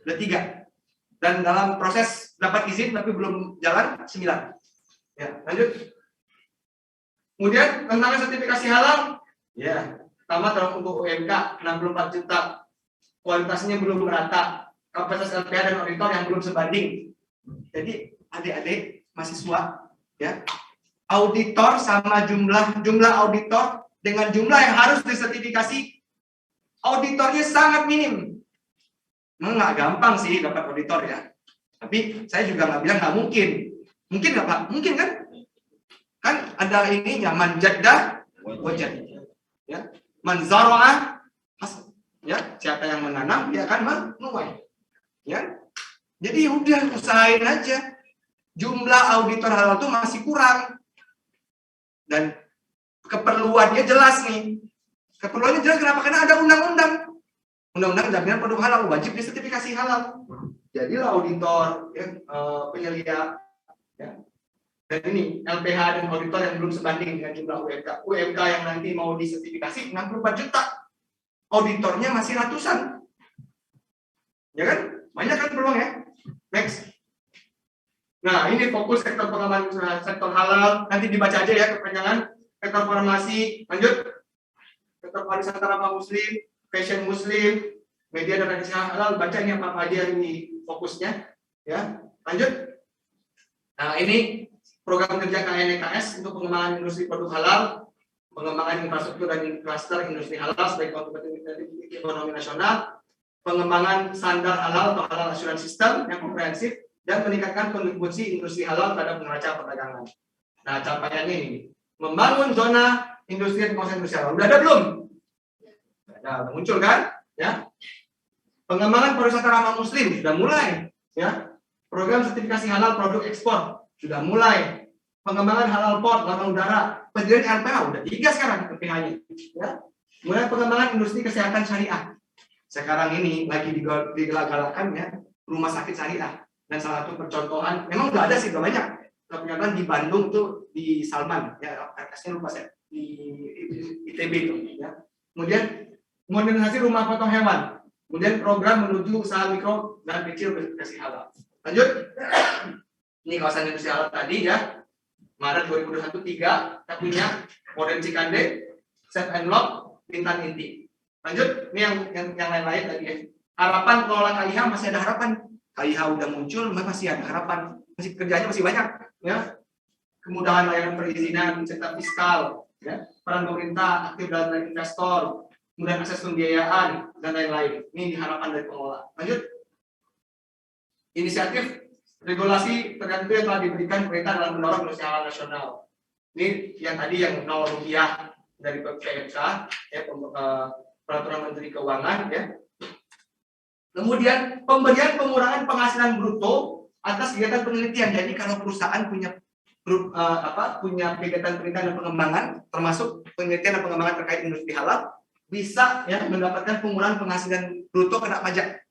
Ada 3. Dan dalam proses dapat izin tapi belum jalan 9. Ya, lanjut. Kemudian tentang sertifikasi halal, ya, pertama dalam untuk UMK 64 juta, kualitasnya belum merata, kapasitas LPH dan auditor yang belum sebanding. Jadi adik-adik mahasiswa, ya, auditor sama jumlah auditor dengan jumlah yang harus disertifikasi, auditornya sangat minim. Memang nggak gampang sih dapat auditor ya. Tapi saya juga nggak bilang nggak mungkin. Mungkin nggak Pak? Mungkin kan? Kan ada ininya, manjaddah wajad. Ya, manzara'ah hasad. Ya, siapa yang menanam dia akan menuai. Ya. Jadi udah usahain aja. Jumlah auditor halal itu masih kurang. Dan keperluannya jelas nih. Keperluannya jelas kenapa? Karena ada undang-undang. Undang-undang jaminan produk halal wajib disertifikasi halal. Jadilah auditor, ya, penyelia, ya. Dan ini LPH dan auditor yang belum sebanding dengan jumlah UMK. UMK yang nanti mau disertifikasi 64 juta. Auditornya masih ratusan. Ya kan? Banyak kan peluang ya? Next. Nah, ini fokus sektor pengembangan sektor halal. Nanti dibaca aja ya kepanjangan. Sektor farmasi, lanjut. Sektor pariwisata ramah muslim, fashion muslim, media dan tradisi halal. Baca ini apa aja ini fokusnya. Ya, lanjut. Nah, ini program kerja KNEKS untuk pengembangan industri produk halal, pengembangan infrastruktur dan klaster industri halal sebagai kompetitif ekonomi nasional, pengembangan standar halal atau halal assurance system yang komprehensif, dan meningkatkan kontribusi industri halal terhadap neraca perdagangan. Nah, capaiannya ini, membangun zona industri dan kawasan industri halal. Udah ada belum? Udah muncul kan? Ya. Pengembangan pariwisata ramah muslim sudah mulai. Ya. Program sertifikasi halal produk ekspor sudah mulai. Pengembangan halal port, lapangan udara, pendirian LPH udah 3 sekarang LPH-nya. Ya. Mulai pengembangan industri kesehatan syariah. Sekarang ini lagi digelar-galakan ya rumah sakit syariah. Dan salah satu percontohan, memang udah ada sih, udah banyak. Ternyata di Bandung tuh di Salman, ya RS-nya lupa saya, di ITB itu. Ya. Kemudian modernisasi rumah potong hewan. Kemudian program menuju usaha mikro dan kecil bersertifikasi halal. Lanjut. Ini kawasan industri halal tadi ya. Maret 2021 3 kita punya Modern Cikande, Set and Lock, Bintan Inti. Lanjut, ini yang lain-lain tadi ya. Harapan kelola KIH masih ada harapan. KIH udah muncul, masih ada harapan. Masih kerjanya masih banyak ya. Kemudahan layanan perizinan, cetak fiskal, ya. Peran pemerintah aktif dalam investor, kemudian akses pembiayaan dan lain-lain. Ini harapan dari pengelola. Lanjut. Inisiatif regulasi tertentu yang telah diberikan pemerintah dalam mendorong industri halal nasional. Ini yang tadi yang 0 rupiah dari PMK, ya, peraturan Menteri Keuangan, ya. Kemudian pemberian pengurangan penghasilan bruto atas kegiatan penelitian. Jadi kalau perusahaan punya kegiatan penelitian dan pengembangan, termasuk penelitian dan pengembangan terkait industri halal, bisa ya mendapatkan pengurangan penghasilan bruto kena pajak.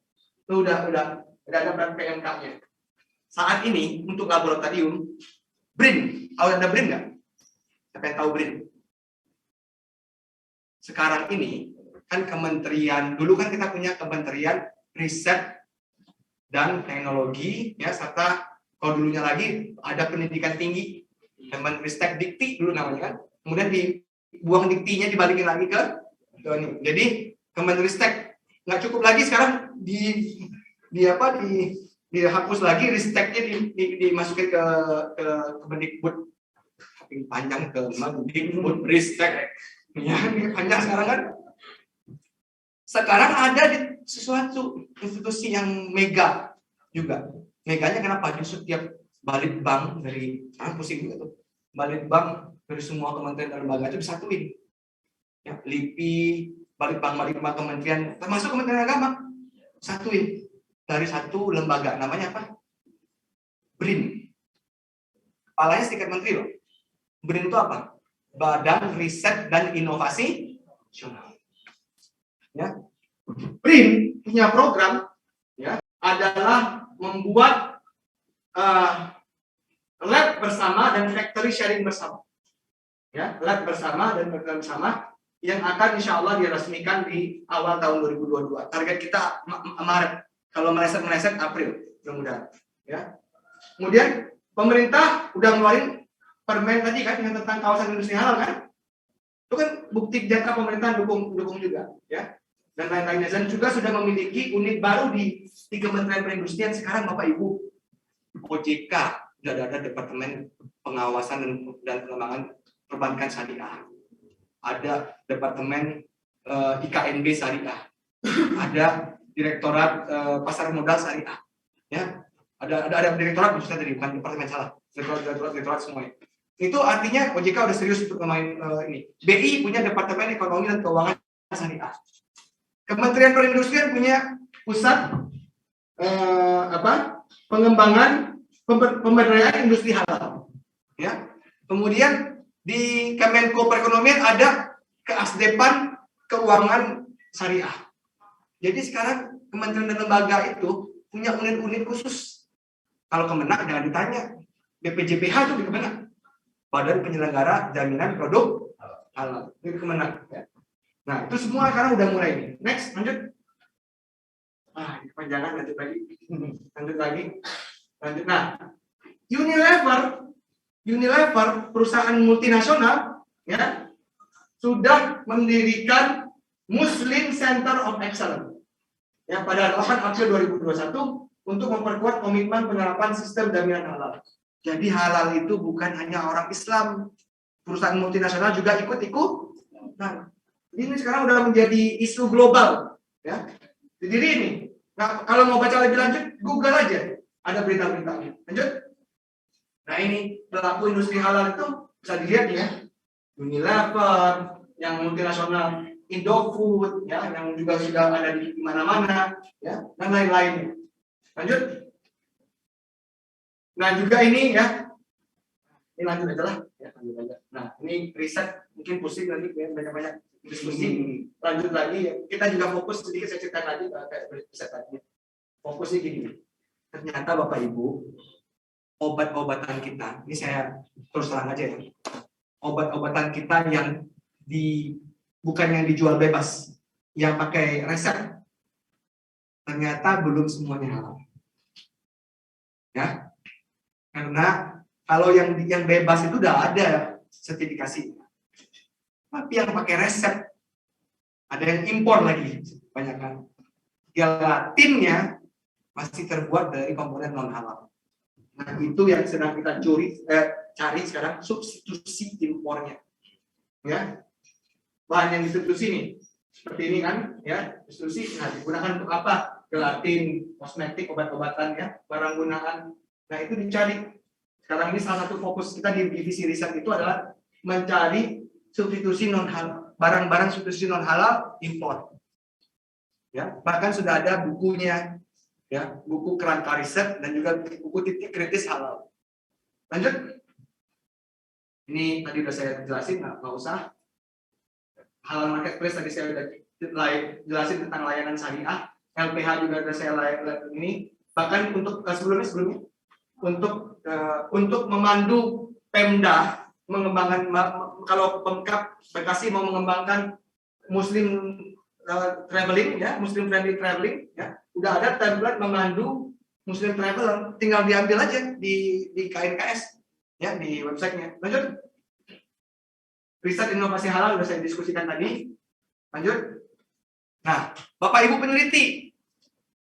Itu udah ada PMK-nya. Saat ini untuk laboratorium BRIN, ada BRIN nggak? Siapa yang tahu BRIN? Sekarang ini kan kementerian, dulu kan kita punya Kementerian Riset dan Teknologi, ya, serta kalau dulunya lagi ada pendidikan tinggi, Kemenristek Dikti dulu namanya kan. Kemudian dibuang diktinya dibalikin lagi ke ini. Jadi Kemenristek nggak cukup lagi sekarang dihapus lagi, risteknya dimasukin ke Kemendikbud. Tapi panjang ke Kemendikbud Ristek. Ya, panjang sekarang kan. Sekarang ada di sesuatu institusi yang mega juga. Meganya kenapa? Justru setiap balit bank dari pusing juga tuh. Balit bank dari semua kementerian dan lembaga itu disatuin. ya, LIPI, Balitbang kementerian, termasuk Kementerian Agama, satuin dari satu lembaga, namanya apa? BRIN. Kepalanya setingkat menteri loh. BRIN itu apa? Badan Riset dan Inovasi Nasional. Ya. BRIN punya program, ya, adalah membuat lab bersama dan factory sharing bersama. Ya, lab bersama dan factory bersama yang akan insya Allah diresmikan di awal tahun 2022. Target kita Maret. Kalau meleset April, mudah-mudahan. Ya. Kemudian pemerintah udah ngeluarin permen tadi kan yang tentang kawasan industri halal kan? Itu kan bukti data pemerintah dukung juga, ya. Dan lain-lainnya. Dan juga sudah memiliki unit baru di Kementerian Perindustrian sekarang Bapak Ibu. OJK sudah ada Departemen Pengawasan dan Pengembangan Perbankan Syariah. Ada Departemen IKNB Syariah, ada Direktorat Pasar Modal Syariah, ya, ada direktorat maksudnya tadi, bukan departemen, salah, direktorat semuanya. Itu artinya OJK udah serius untuk main ini. BI punya Departemen Ekonomi dan Keuangan Syariah. Kementerian Perindustrian punya pusat pengembangan pemberdayaan industri halal, ya. Kemudian di Kemenko Perekonomian ada Keasdepan Keuangan Syariah. Jadi sekarang kementerian dan lembaga itu punya unit-unit khusus. Kalau Kemenak jangan ditanya. BPJPH itu di Kemenak. Badan Penyelenggara Jaminan Produk Halal. Itu Kemenak. Ya. Nah, itu semua sekarang udah mulai nih. Next, lanjut. Kepanjangan, lanjut lagi. Nah, Unilever perusahaan multinasional, ya, sudah mendirikan Muslim Center of Excellence, ya, pada 8 April 2021 untuk memperkuat komitmen penerapan sistem jaminan halal. Jadi halal itu bukan hanya orang Islam, perusahaan multinasional juga ikut. Nah, ini sekarang udah menjadi isu global, ya. Jadi ini, nah, kalau mau baca lebih lanjut, Google aja, ada berita-beritanya. Lanjut. Nah, ini pelaku industri halal itu bisa dilihat ya, Unilever, yang multinasional, Indofood, ya, yang juga sudah ada di mana-mana, ya, dan lain-lainnya. Lanjut. Nah, juga ini ya, ini lanjut aja lah, ya, lanjut aja. Nah, ini riset mungkin pusing nanti banyak diskusi. Lanjut lagi, ya. Kita juga fokus sedikit, saya cerita lagi kayak riset tadi. Fokusnya gini, ternyata Bapak Ibu, obat-obatan kita, ini saya terus terang aja ya, obat-obatan kita yang bukan yang dijual bebas, yang pakai resep, ternyata belum semuanya halal, ya, karena kalau yang bebas itu udah ada sertifikasi, tapi yang pakai resep ada yang impor lagi, banyak kan, gelatinnya masih terbuat dari komponen non halal. Nah, itu yang sedang kita cari sekarang, substitusi impornya, ya. Bahan yang disubstitusi nih seperti ini kan, ya, substitusi. Nah, digunakan untuk apa? Gelatin, kosmetik, obat-obatan, ya, barang gunaan. Nah, itu dicari. Sekarang ini salah satu fokus kita di divisi riset itu adalah mencari substitusi non halal, barang-barang substitusi non halal impor. Ya, bahkan sudah ada bukunya. Ya, buku kerangka riset dan juga buku titik kritis halal. Lanjut. Ini tadi udah saya jelasin, nggak usah. Halal marketplace tadi saya udah jelasin tentang layanan syariah. LPH juga udah saya ini. Bahkan untuk sebelumnya untuk memandu Pemda mengembangkan, kalau Pemkab Bekasi mau mengembangkan Muslim traveling, ya, Muslim friendly traveling, ya. Udah ada template memandu Muslim traveler, tinggal diambil aja di KNKS, ya, di websitenya. Lanjut. Riset inovasi halal sudah saya diskusikan tadi. Lanjut. Nah, Bapak Ibu peneliti,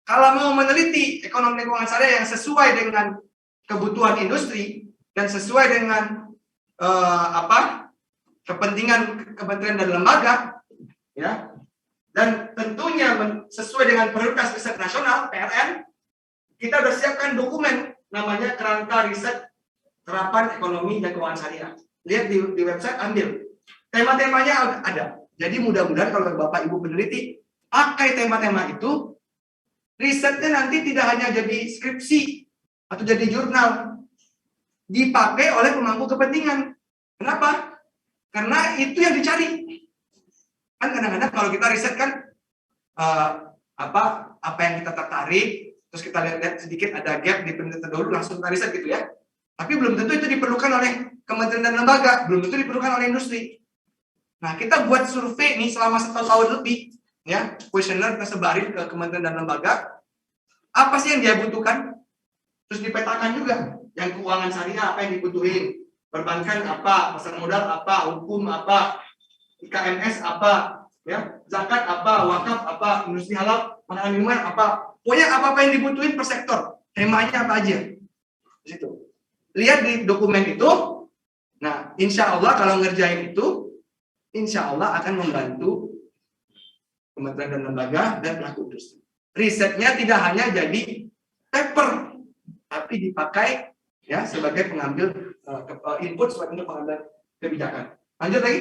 kalau mau meneliti ekonomi lingkungan syariah yang sesuai dengan kebutuhan industri dan sesuai dengan kepentingan kementerian dan lembaga, ya, dan tentunya sesuai dengan prioritas riset nasional (PRN), kita sudah siapkan dokumen namanya Kerangka Riset Terapan Ekonomi dan Keuangan Syariah. Lihat di website, ambil tema-temanya ada. Jadi mudah-mudahan kalau Bapak Ibu peneliti pakai tema-tema itu, risetnya nanti tidak hanya jadi skripsi atau jadi jurnal, dipakai oleh pemangku kepentingan. Kenapa? Karena itu yang dicari. Kan kadang-kadang kalau kita riset kan apa yang kita tertarik, terus kita lihat sedikit ada gap di penelitian terdahulu, langsung kita riset gitu ya. Tapi belum tentu itu diperlukan oleh kementerian dan lembaga, belum tentu diperlukan oleh industri. Nah, kita buat survei nih selama 1 tahun lebih, ya, kuesioner kita sebarin ke kementerian dan lembaga. Apa sih yang dia butuhkan? Terus dipetakan juga, yang keuangan syariah apa yang dibutuhin, perbankan apa, pasar modal apa, hukum apa, IKMS apa, ya, zakat apa, wakaf apa, industri halal, makanan minuman apa, pokoknya apa yang dibutuhin per sektor, temanya apa aja, di situ. Lihat di dokumen itu. Nah, insya Allah kalau ngerjain itu, insya Allah akan membantu kementerian dan lembaga dan pelaku industri. Risetnya tidak hanya jadi paper, tapi dipakai ya sebagai pengambil input sebagai untuk pengambil kebijakan. Lanjut lagi.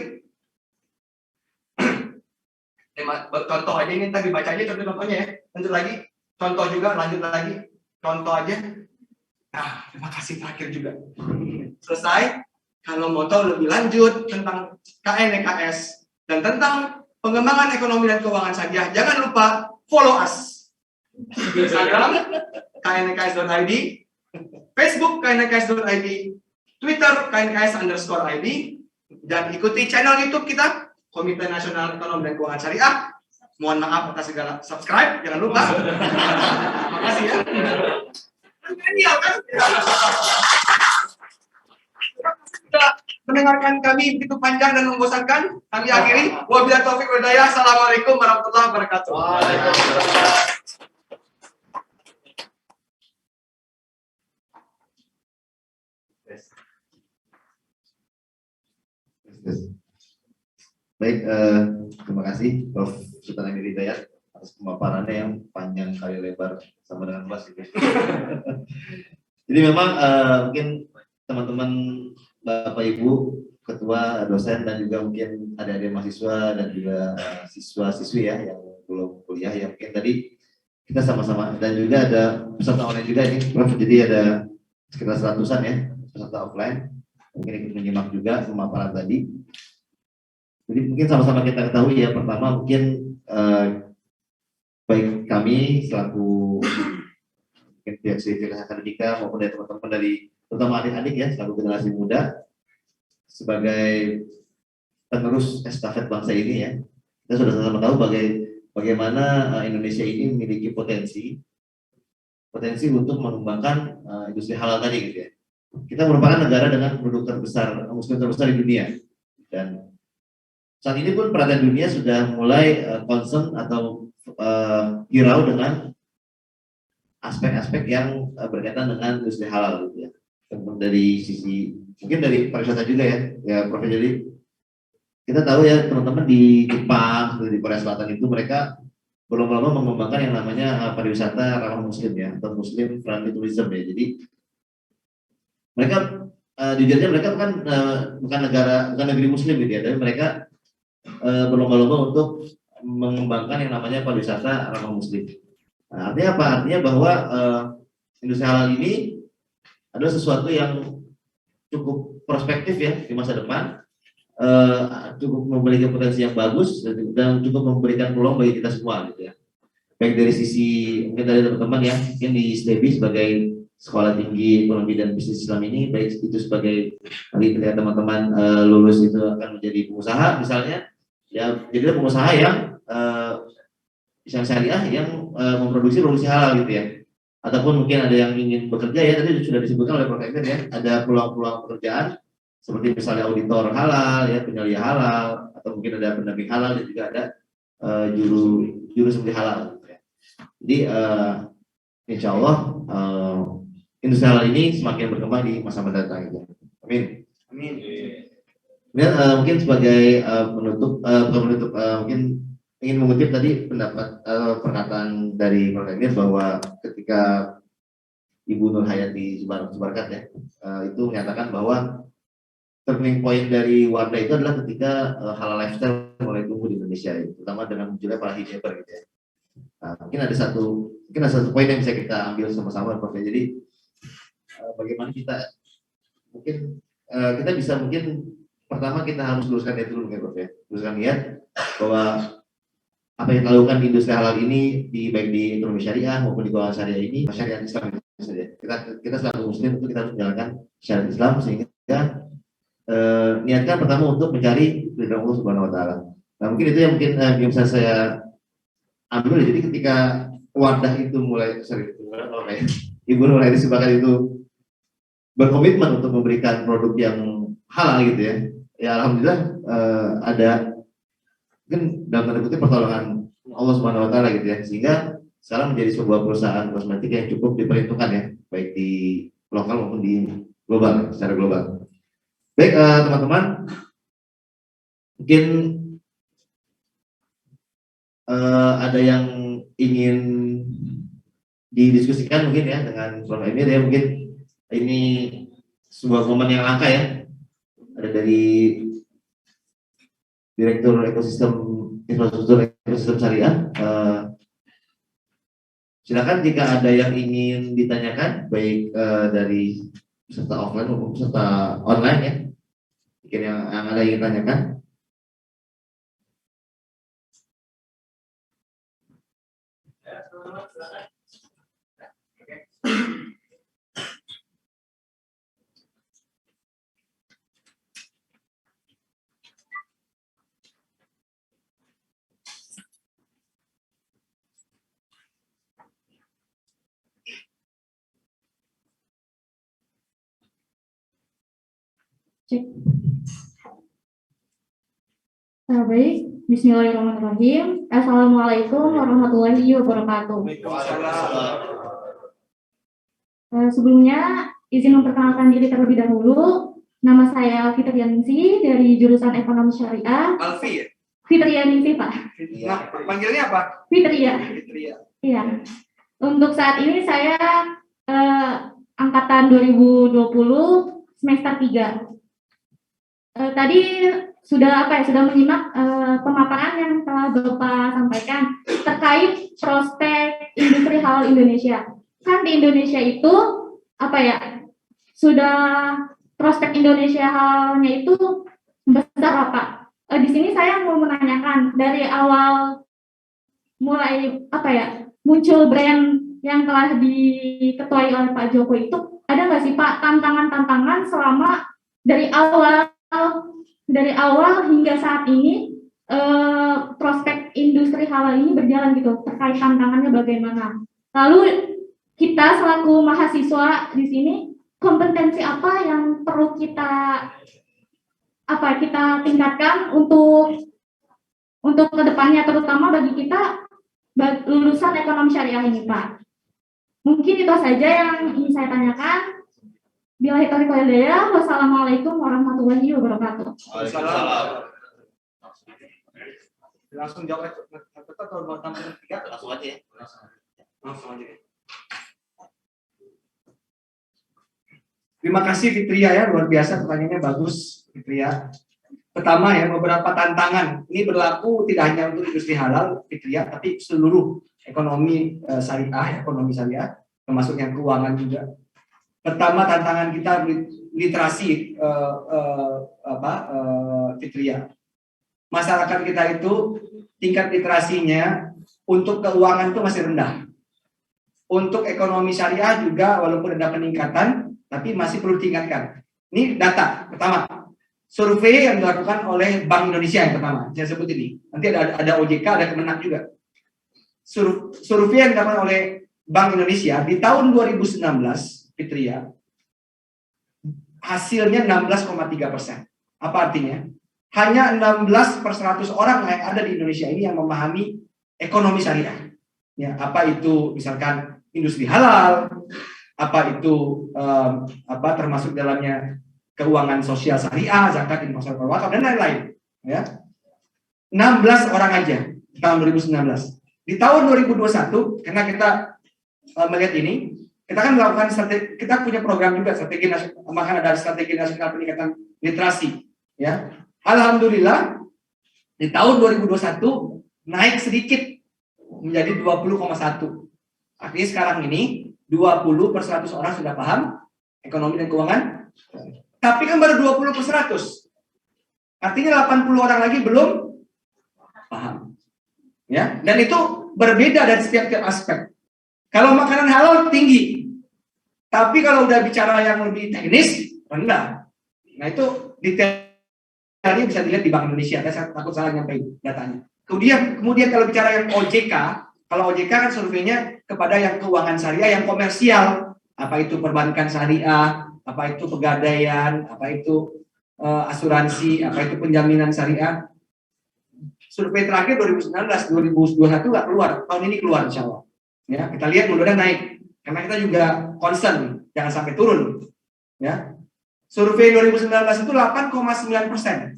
Contoh aja ini tadi baca aja contohnya ya. Lanjut lagi. Contoh juga, lanjut lagi. Contoh aja. Nah, terima kasih terakhir juga. Selesai. Kalau mau tahu lebih lanjut tentang KNKS dan tentang pengembangan ekonomi dan keuangan syariah, jangan lupa follow us di Instagram knks.id, Facebook knks.id, Twitter knks_id, dan ikuti channel YouTube kita Komite Nasional Ekonomi dan Keuangan Syariah. Mohon maaf atas segala subscribe, jangan lupa. Terima kasih ya. Sudah mendengarkan kami begitu panjang dan membosankan, kami akhiri. Wabillahi taufiq wal hidayah. Assalamualaikum warahmatullahi wabarakatuh.
Baik, terima kasih Prof. Sultan Amir Hidayat atas pemaparannya yang panjang kali lebar sama dengan luas gitu. Jadi memang mungkin teman-teman Bapak Ibu ketua dosen dan juga mungkin adik-adik mahasiswa dan juga siswa-siswi ya yang belum kuliah ya, mungkin tadi kita sama-sama, dan juga ada peserta online juga ini Prof, jadi ada sekitar 100-an ya peserta offline mungkin ikut menyimak juga pemaparan tadi. Jadi mungkin sama-sama kita ketahui ya, pertama mungkin baik kami selaku mungkin pihak Sivitas Akademika maupun dari teman-teman dari terutama adik-adik ya selaku generasi muda sebagai penerus estafet bangsa ini ya, kita sudah sama-sama tahu bagaimana Indonesia ini memiliki potensi untuk mengembangkan industri halal tadi gitu ya. Kita merupakan negara dengan penduduk terbesar, muslim terbesar di dunia, dan saat ini pun perhatian dunia sudah mulai concern atau hirau dengan aspek-aspek yang berkaitan dengan industri halal gitu ya. Dari sisi mungkin dari pariwisata juga ya Prof. Jadi kita tahu ya teman-teman di Jepang, di Korea Selatan itu mereka belum lama mengembangkan yang namanya pariwisata ramah muslim ya, atau muslim friendly tourism ya. Jadi mereka jujurnya mereka bukan negeri muslim gitu ya, tapi mereka berlomba-lomba untuk mengembangkan yang namanya pariwisata ramah muslim. Nah, artinya apa? Artinya bahwa industri halal ini adalah sesuatu yang cukup prospektif ya di masa depan, cukup memiliki potensi yang bagus dan cukup memberikan peluang bagi kita semua gitu ya. Baik dari sisi mungkin dari teman-teman ya, mungkin di STEBI sebagai Sekolah Tinggi Ekonomi dan Bisnis Islam ini, baik itu sebagai nanti ketika teman-teman lulus itu akan menjadi pengusaha misalnya, ya jadi pengusaha yang syariah yang memproduksi halal gitu ya. Ataupun mungkin ada yang ingin bekerja ya, tadi sudah disebutkan oleh Prof. Emir ya, ada peluang-peluang pekerjaan seperti misalnya auditor halal ya, penyelia halal, atau mungkin ada pendamping halal, dan juga ada juru sembeli halal gitu ya. Jadi insya Allah industri halal ini semakin berkembang di masa mendatang gitu. Amin.
Amin.
Kemudian mungkin sebagai penutup mungkin ingin mengutip tadi pendapat perkataan dari Prof. Emir bahwa ketika Ibu Nur Hayati Subarkat ya itu menyatakan bahwa turning point dari Wardah itu adalah ketika halal lifestyle mulai tumbuh di Indonesia, terutama dengan munculnya para hijauer gitu ya. Nah, mungkin ada satu poin yang bisa kita ambil sama-sama, Prof. Jadi bagaimana kita mungkin kita bisa mungkin pertama kita harus luruskan niat dulu, Prof. Luruskan niat bahwa apa yang dilakukan di industri halal ini baik di ekonomi syariah maupun di keuangan syariah ini syariat Islam saja. Kita selaku muslim itu kita harus menjalankan syariat Islam sehingga niatkan pertama untuk mencari ridha Allah Subhanahu wa taala. Nah, mungkin itu yang bisa saya ambil. Jadi ketika wadah itu mulai Ibu Nur Hadi sebagai itu berkomitmen untuk memberikan produk yang halal gitu ya. Ya alhamdulillah ada mungkin dalam tanda kutip pertolongan Allah Subhanahu wa taala gitu ya. Sehingga sekarang menjadi sebuah perusahaan kosmetik yang cukup diperhitungkan ya, baik di lokal maupun di global, secara global. Baik teman-teman, mungkin ada yang ingin didiskusikan mungkin ya dengan Prof. Emir ya, mungkin ini sebuah momen yang langka ya. Ada dari Direktur Ekosistem Infrastruktur Ekosistem Syariah. Silakan jika ada yang ingin ditanyakan, baik dari peserta offline maupun peserta online ya. Mungkin yang ada yang ingin tanyakan.
Cek. Baik, bismillahirrahmanirrahim. Assalamualaikum warahmatullahi wabarakatuh. Sebelumnya, izin memperkenalkan diri terlebih dahulu. Nama saya Fitrianingsih dari jurusan Ekonomi Syariah.
Alfi ya?
Fitrianingsih, Pak.
Nah, panggilnya apa?
Fitria.
Fitria.
Iya. Untuk saat ini saya angkatan 2020 semester 3. Tadi sudah menyimak pemaparan yang telah Bapak sampaikan terkait prospek industri halal Indonesia. Kan di Indonesia itu sudah prospek Indonesia halalnya itu besar apa? Di sini saya mau menanyakan dari awal mulai muncul brand yang telah diketuai oleh Pak Jokowi itu, ada nggak sih Pak tantangan-tantangan selama dari awal hingga saat ini prospek industri halal ini berjalan gitu, terkait tantangannya bagaimana? Lalu kita selaku mahasiswa di sini, kompetensi apa yang perlu kita tingkatkan untuk kedepannya, terutama bagi kita lulusan ekonomi syariah ini, Pak. Mungkin itu saja yang ingin saya tanyakan. Billahi taufiq wal hidayah. Wassalamualaikum warahmatullahi wabarakatuh.
Waalaikumsalam.
Langsung jawab atau mau tambah 3?
Langsung aja ya.
Langsung aja. Terima kasih Fitria ya, luar biasa pertanyaannya bagus Fitria. Pertama ya, beberapa tantangan. Ini berlaku tidak hanya untuk industri halal Fitria, tapi seluruh ekonomi syariah, termasuk yang keuangan juga. Pertama tantangan kita literasi Fitria. Masyarakat kita itu tingkat literasinya untuk keuangan itu masih rendah. Untuk ekonomi syariah juga walaupun ada peningkatan, tapi masih perlu ditingkatkan. Ini data pertama. Survei yang dilakukan oleh Bank Indonesia yang pertama, saya sebut ini. Nanti ada OJK, ada Kemenak juga. Survei yang dilakukan oleh Bank Indonesia di tahun 2019, Fitria, hasilnya 16,3%. Apa artinya? Hanya 16/100 orang yang ada di Indonesia ini yang memahami ekonomi syariah. Ya, apa itu misalkan industri halal, apa itu termasuk dalamnya keuangan sosial syariah, zakat, infak, wakaf dan lain-lain. Ya, 16 orang aja di tahun 2019. Di tahun 2021, karena kita melihat ini, kita kan melakukan strategi, kita punya program juga strategi nasional, bahkan ada strategi nasional peningkatan literasi. Ya, alhamdulillah
Di tahun 2021 naik sedikit menjadi 20,1. Artinya sekarang ini 20/100 orang sudah paham ekonomi dan keuangan. Tapi kan baru 20/100. Artinya 80 orang lagi belum paham. Ya, dan itu berbeda dari setiap aspek. Kalau makanan halal tinggi. Tapi kalau udah bicara yang lebih teknis rendah. Nah, itu detailnya bisa dilihat di Bank Indonesia. Saya takut salah nyampein datanya. Kemudian kalau bicara yang OJK, kalau OJK kan surveinya kepada yang keuangan syariah yang komersial, apa itu perbankan syariah, apa itu pegadaian, apa itu asuransi, apa itu penjaminan syariah. Survei terakhir 2019, 2021 nggak keluar, tahun ini keluar insya Allah. Ya, kita lihat mudah-mudahan naik, karena kita juga concern jangan sampai turun. Ya, survei 2019 itu 8,9%.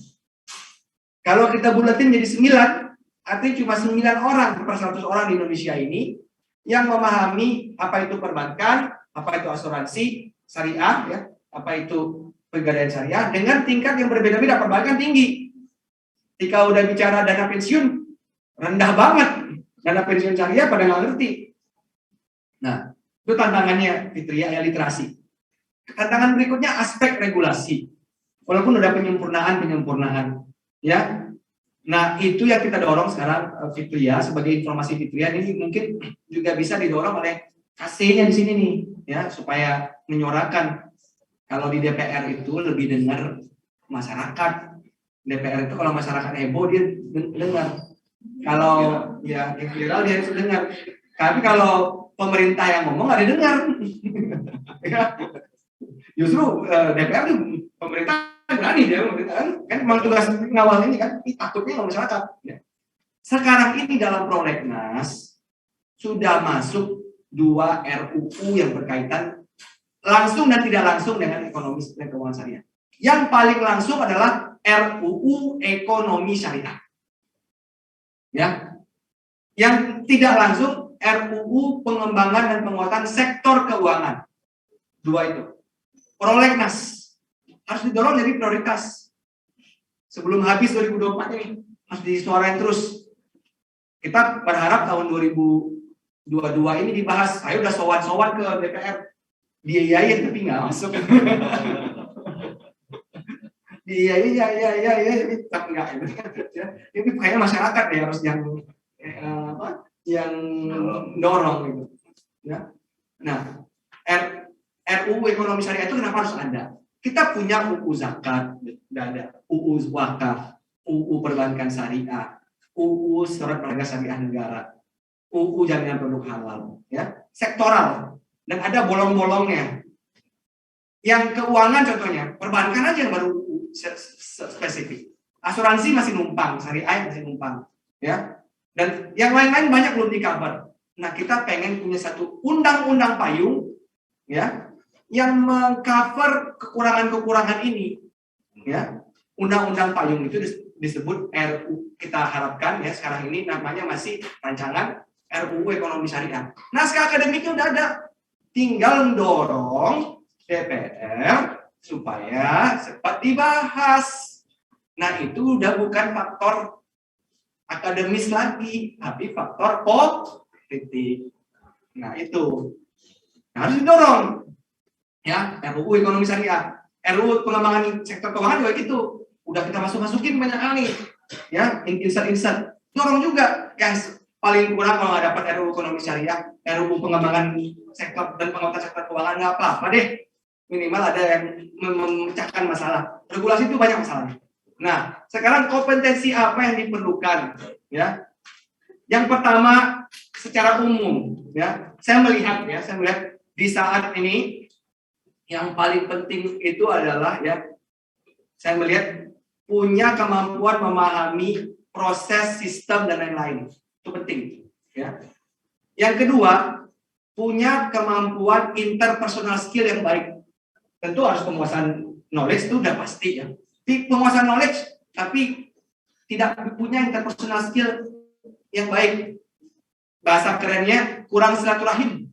Kalau kita bulatin jadi 9, artinya cuma 9 orang per 100 orang di Indonesia ini yang memahami apa itu perbankan, apa itu asuransi syariah, ya, apa itu pegadaian syariah dengan tingkat yang berbeda-beda. Perbankan tinggi. Ketika udah bicara dana pensiun, rendah banget. Dana pensiun syariah pada nggak ngerti. Nah, itu tantangannya Fitria, ya, literasi. Tantangan berikutnya aspek regulasi. Walaupun udah penyempurnaan, ya. Nah, itu yang kita dorong sekarang, Fitria, sebagai informasi Fitria ini mungkin juga bisa didorong oleh AC-nya di sini nih, ya, supaya menyuarakan. Kalau di DPR itu lebih dengar masyarakat. DPR itu kalau masyarakat heboh dia dengar. Kalau ya yang viral dia harus dengar. Tapi kalau pemerintah yang ngomong nggak didengar. Justru DPR itu pemerintah berani dia kan memang tugas ngawal ini kan, takutnya sama masyarakat. Ya. Sekarang ini dalam prolegnas sudah masuk 2 RUU yang berkaitan langsung dan tidak langsung dengan ekonomi dan keuangan syariah. Yang paling langsung adalah RUU ekonomi syariah. Ya. Yang tidak langsung RUU pengembangan dan penguatan sektor keuangan. 2 itu. Prolegnas harus didorong jadi prioritas. Sebelum habis 2024 ini harus disuarain terus. Kita berharap tahun 2022 ini dibahas. Saya udah sowan-sowan ke DPR. Diayain tapi nggak masuk. Iya, tapi nggak. Ini kayaknya masyarakat ya harus yang dorong gitu. Ya. Nah, RUU ekonomi syariah itu kenapa harus ada? Kita punya UU zakat, ada UU wakaf, UU perbankan syariah, UU surat berharga syariah negara, UU jaminan produk halal, ya, sektoral, dan ada bolong-bolongnya. Yang keuangan contohnya, perbankan aja yang baru spesifik. Asuransi masih numpang, syariah masih numpang, ya. Dan yang lain-lain banyak belum di-cover. Nah, kita pengen punya satu undang-undang payung, ya, yang mengcover kekurangan-kekurangan ini, ya. Undang-undang payung itu disebut RUU. Kita harapkan ya sekarang ini namanya masih rancangan RUU ekonomi syariah. Naskah akademiknya udah ada, tinggal dorong DPR supaya cepat dibahas. Nah, itu udah bukan faktor akademis lagi, tapi faktor politik. Nah, itu harus didorong. Ya, RUU ekonomi syariah, RUU pengembangan sektor keuangan juga gitu. Udah kita masukin banyak kali. Ya, insert. Dorong juga. Yang paling kurang kalau nggak dapat RUU ekonomi syariah, RUU pengembangan sektor dan penguatan sektor keuangan nggak apa-apa deh. Minimal ada yang memecahkan masalah. Regulasi itu banyak masalahnya. Nah, sekarang kompetensi apa yang diperlukan? Ya, yang pertama secara umum, ya, saya melihat di saat ini yang paling penting itu adalah ya, saya melihat punya kemampuan memahami proses, sistem dan lain-lain. Itu penting. Ya. Yang kedua, punya kemampuan interpersonal skill yang baik. Tentu harus penguasaan knowledge itu udah pasti ya. Penguasaan knowledge tapi tidak punya interpersonal skill yang baik. Bahasa kerennya kurang silaturahim.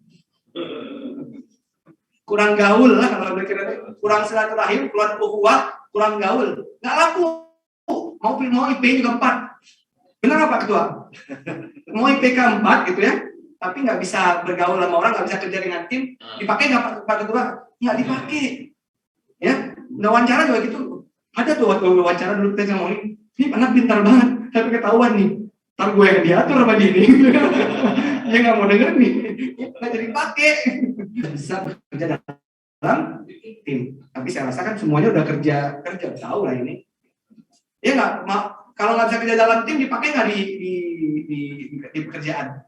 Kurang gaul lah kalau kira kurang silaturahim, kurang ukhuwah, kurang gaul. Nggak laku. Mau IP juga 4,
Benar apa ketua? Mau IPK 4 gitu ya, tapi nggak bisa bergaul sama orang, nggak bisa kerja dengan tim, dipakai nggak Pak Ketua? Nggak dipakai. Ya, udah wawancara juga gitu. Ada tuh waktu wawancara dulu kita ngomongin, ini anak pintar banget, tapi ketahuan nih, ntar gue yang diatur sama dia nih. Dia nggak mau denger nih, nggak jadi pakai. Bisa bekerja dalam tim, tapi saya rasa kan semuanya udah kerja tahu lah ini. Ya nggak, kalau nggak bisa kerja dalam tim dipakai nggak di pekerjaan?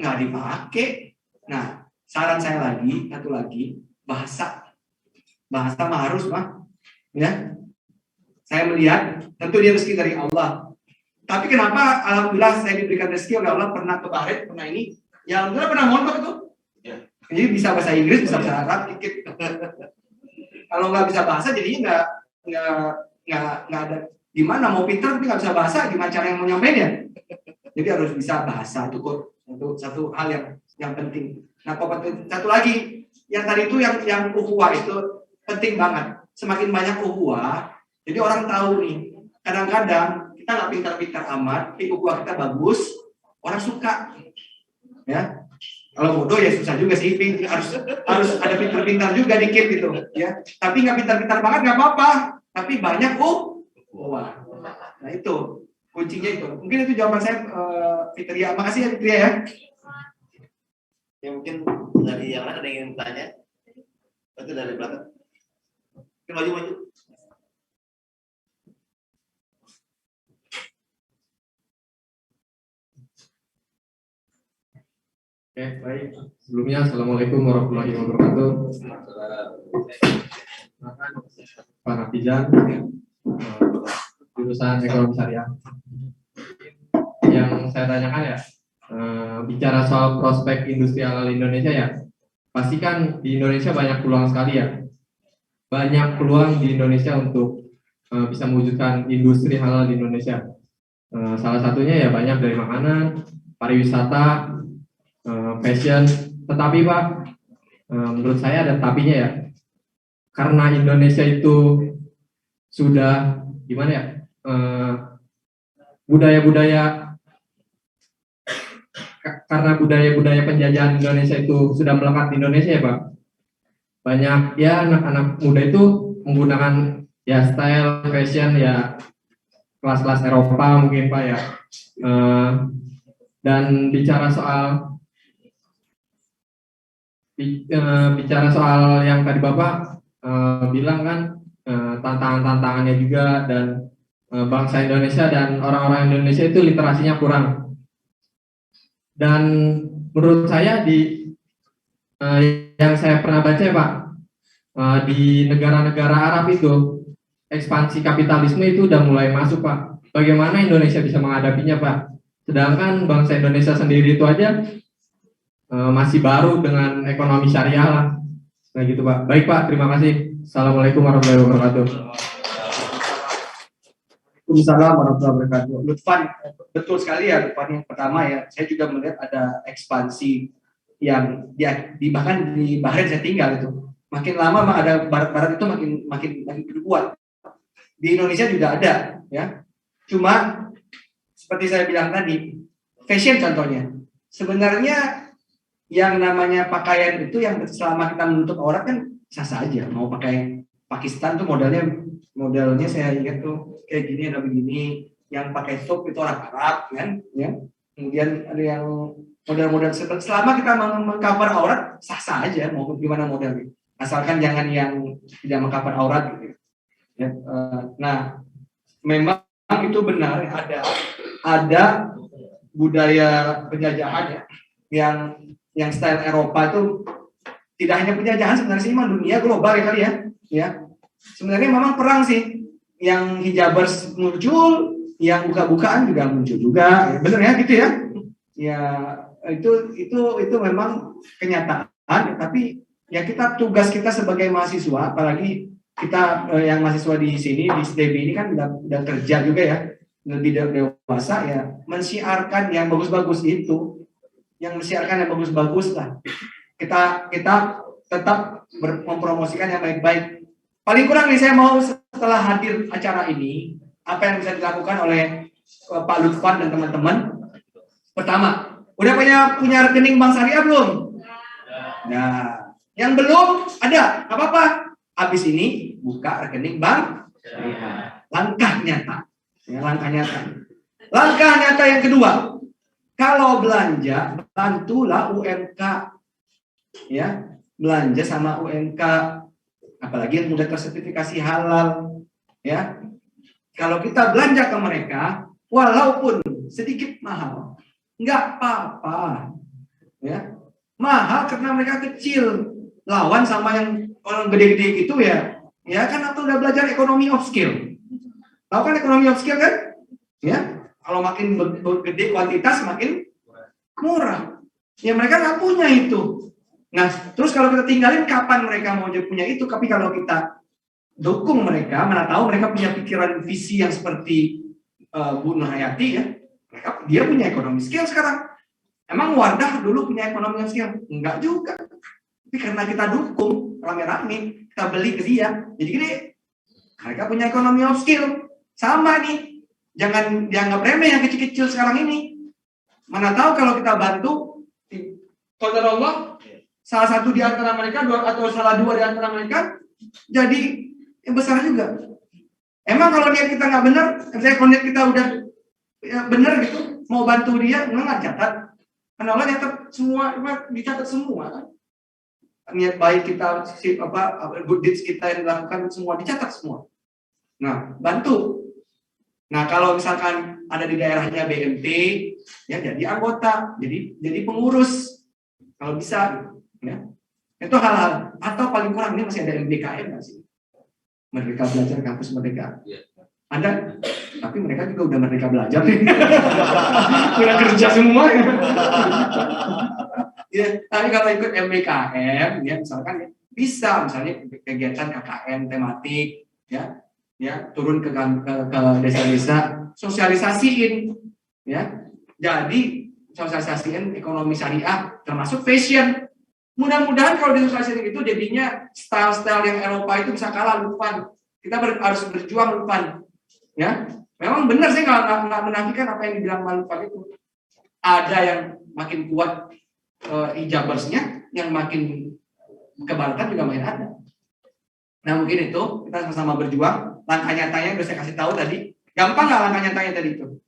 Nggak dipakai. Nah, saran saya lagi, satu lagi, bahasa mah harus mah, ya. Saya melihat tentu dia rezeki dari Allah. Tapi kenapa alhamdulillah saya diberikan rezeki oleh Allah, pernah ke Bahrain, pernah ini, ya alhamdulillah pernah mondok itu. Ya. Jadi bisa bahasa Inggris, bisa bahasa Arab dikit. Kalau nggak bisa bahasa jadinya nggak ada gimana mau pintar tapi nggak bisa bahasa, gimana cara yang mau nyampein ya. Jadi harus bisa bahasa itu kok satu hal yang penting. Nah, satu lagi yang tadi itu yang ukhuwah itu penting banget. Semakin banyak ukhuwah, jadi orang tahu nih. Kadang-kadang kita nggak pintar-pintar amat, tapi ukhuwah kita bagus, orang suka. Ya, kalau bodoh ya susah juga sih. Harus ada pintar-pintar juga dikit gitu. Ya, tapi nggak pintar-pintar banget nggak apa-apa. Tapi banyak ukhuwah. Nah itu kuncinya itu. Mungkin itu jawaban saya, Fitria. Makasih ya Fitria ya.
Ya mungkin dari yang lain ada yang ingin tanya? Itu dari belakang. Mungkin maju.
Oke, baik. Sebelumnya, Assalamualaikum warahmatullahi wabarakatuh. Pak Nafizan, jurusan Ekonomi Syariah. Yang saya tanyakan ya, bicara soal prospek industri halal Indonesia ya, pasti kan di Indonesia banyak peluang sekali ya. Banyak peluang di Indonesia untuk bisa mewujudkan industri halal di Indonesia. Salah satunya ya banyak dari makanan, pariwisata, fashion. Tetapi Pak, menurut saya ada tapinya ya. Karena Indonesia itu sudah gimana ya, karena budaya penjajahan Indonesia itu sudah melekat di Indonesia ya Pak. Banyak ya anak-anak muda itu menggunakan ya style fashion ya kelas-kelas Eropa mungkin Pak ya. Dan bicara soal yang tadi Bapak bilang kan, tantangannya juga, dan bangsa Indonesia dan orang-orang Indonesia itu literasinya kurang. Dan menurut saya yang saya pernah baca Pak, di negara-negara Arab itu ekspansi kapitalisme itu udah mulai masuk Pak. Bagaimana Indonesia bisa menghadapinya Pak? Sedangkan bangsa Indonesia sendiri itu aja masih baru dengan ekonomi syariah lah. Nah gitu Pak. Baik Pak, terima kasih. Assalamualaikum warahmatullahi wabarakatuh.
Waalaikumsalam warahmatullahi wabarakatuh. Lutfan, betul sekali ya Lutfan. Yang pertama ya, saya juga melihat ada ekspansi yang bahkan di Bahrain saya tinggal itu. Makin lama ada barat-barat itu makin kuat. Di Indonesia juga ada ya. Cuma seperti saya bilang tadi, fashion contohnya. Sebenarnya yang namanya pakaian itu yang selama kita menutup aurat kan sah saja. Mau pakai Pakistan tuh modelnya saya ingat tuh kayak gini, ada begini. Yang pakai top itu orang Arab kan, ya. Kemudian ada yang model-model selama kita mengcover aurat sah aja mau gimana modelnya. Asalkan jangan yang tidak mengcover aurat gitu. Ya, nah, memang itu benar ada budaya penjajahan ya yang style Eropa itu tidak hanya penjajahan, sebenarnya sih dunia global ya kali ya. Sebenarnya memang perang sih, yang hijabers muncul, yang buka-bukaan juga muncul juga, ya, bener ya gitu ya. Ya itu memang kenyataan, tapi ya tugas kita sebagai mahasiswa, apalagi kita yang mahasiswa di sini di STB ini kan udah kerja juga ya, lebih dewasa ya, mensiarkan yang bagus-bagus itu. Yang mensiarkan yang bagus-bagus lah. Kita tetap mempromosikan yang baik-baik. Paling kurang nih saya mau setelah hadir acara ini, apa yang bisa dilakukan oleh
Pak Lutfan dan teman-teman. Pertama, udah punya rekening bank syariah belum? Nah, yang belum ada, nggak apa-apa. Habis ini buka rekening bank syariah. Langkah nyata. Ya, langkah nyata. Langkah nyata yang kedua, kalau belanja bantulah UMK. Ya, belanja sama UMK, apalagi yang sudah tersertifikasi halal. Ya, kalau kita belanja ke mereka, walaupun sedikit mahal, nggak apa-apa. Ya, mahal karena mereka kecil. Lawan sama yang orang gede-gede gitu ya. Ya kan atau udah belajar ekonomi of skill. Tahu kan ekonomi of skill kan? Ya, kalau makin gede kuantitas makin murah. Ya mereka nggak punya itu. Nah, terus kalau kita tinggalin kapan mereka mau punya itu? Tapi kalau kita dukung mereka, mana tahu mereka punya pikiran visi yang seperti Bu Nur Hayati ya. Dia punya ekonomi skill sekarang. Emang Wardah dulu punya ekonomi skill? Enggak juga. Tapi karena kita dukung rame-rame, kita beli ke dia, jadi gini, mereka punya ekonomi of skill. Sama nih, jangan dianggap remeh yang kecil-kecil sekarang ini. Mana tahu kalau kita bantu, qadar Allah, salah satu di antara mereka, atau salah dua di antara mereka, jadi yang besar juga. Emang kalau niat kita nggak benar, misalnya kalau niat kita udah ya, benar gitu, mau bantu dia, nggak catat. Karena Allah nyatat semua, dicatat semua kan. Niat baik kita, good deeds kita yang dilakukan semua dicatat semua. Nah, bantu. Nah, kalau misalkan ada di daerahnya BMT, ya jadi anggota, jadi pengurus. Kalau bisa, ya. Itu hal-hal. Atau paling kurang ini masih ada MBKM nggak sih? Merdeka Belajar Kampus Merdeka. Ada, tapi mereka juga udah merdeka belajar nih. Udah kerja semua. Ya, tapi kalau ikut MBKM, ya misalkan ya, bisa misalnya kegiatan KKN tematik, ya turun ke desa-desa, sosialisasiin, ya. Jadi sosialisasiin ekonomi syariah, termasuk fashion. Mudah-mudahan kalau disosialisasiin itu jadinya style-style yang Eropa itu bisa kalah Lutfan. Kita harus berjuang Lutfan. Ya, memang benar sih nggak menafikan apa yang dibilang Lutfan itu. Ada yang makin kuat hijabersnya, yang makin kebangetan juga makin ada. Nah mungkin itu kita sama-sama berjuang. Langkah nyatanya udah saya kasih tahu tadi. Gampang nggak langkah nyatanya tadi itu?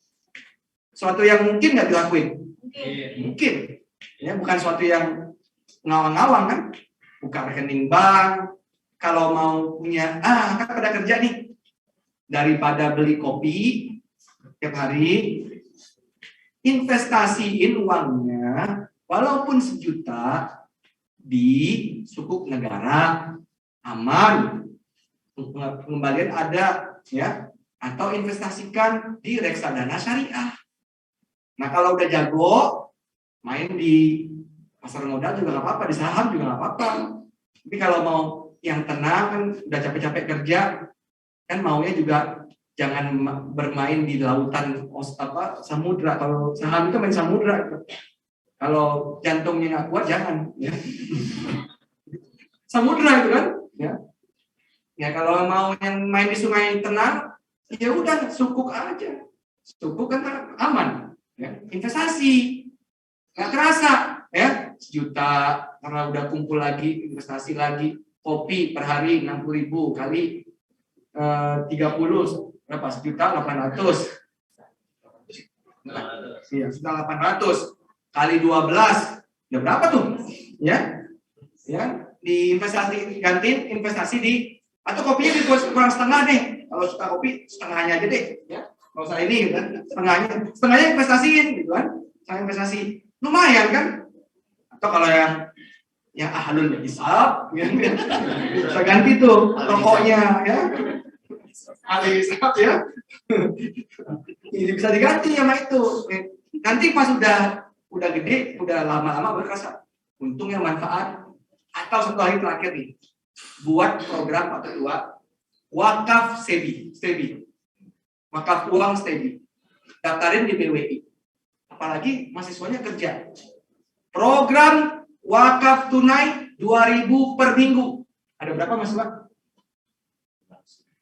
Suatu yang mungkin nggak dilakuin? Mungkin. Ya bukan suatu yang ngawang-ngawang kan? Buka rekening bank. Kalau mau punya, kan pada kerja nih. Daripada beli kopi tiap hari, investasiin uangnya walaupun 1 juta di sukuk negara aman, pengembalian ada, ya, atau investasikan di reksadana syariah. Nah kalau udah jago main di pasar modal juga nggak apa-apa, di saham juga nggak apa-apa. Tapi kalau mau yang tenang kan udah capek-capek kerja, kan maunya juga jangan bermain di lautan samudra. Kalau saham itu main samudra. Kalau jantungnya nggak kuat jangan. Ya. Samudra itu kan. Ya. Ya kalau mau yang main di sungai tenang, ya udah sukuk aja. Sukuk kan aman. Ya. Investasi nggak kerasa. Ya 1 juta karena udah kumpul lagi, investasi lagi. Kopi per hari 60.000 kali 30 berapa? 1.800.000. Iya, 1.800 kali 12. Ya berapa tuh? Ya. Ya, di gantiin investasi di atau kopinya kurang setengah deh. Kalau suka kopi setengahnya aja deh, ya. Kalau usah ini kan setengahnya investasiin gitu kan. Saya investasi lumayan kan? Atau kalau yang ahlul hisab ya, bisa ganti tuh rokoknya ya. Ahli hisab ya. Ini bisa diganti sama itu. Nanti pas udah gede, udah lama-lama berkerasa. Untungnya manfaat. Atau 1 hari terakhir nih, buat program atau 2 wakaf STEBI. Wakaf uang STEBI. Daftarin di BWI. Apalagi mahasiswanya kerja. Program wakaf tunai 2.000 per minggu. Ada berapa mahasiswa?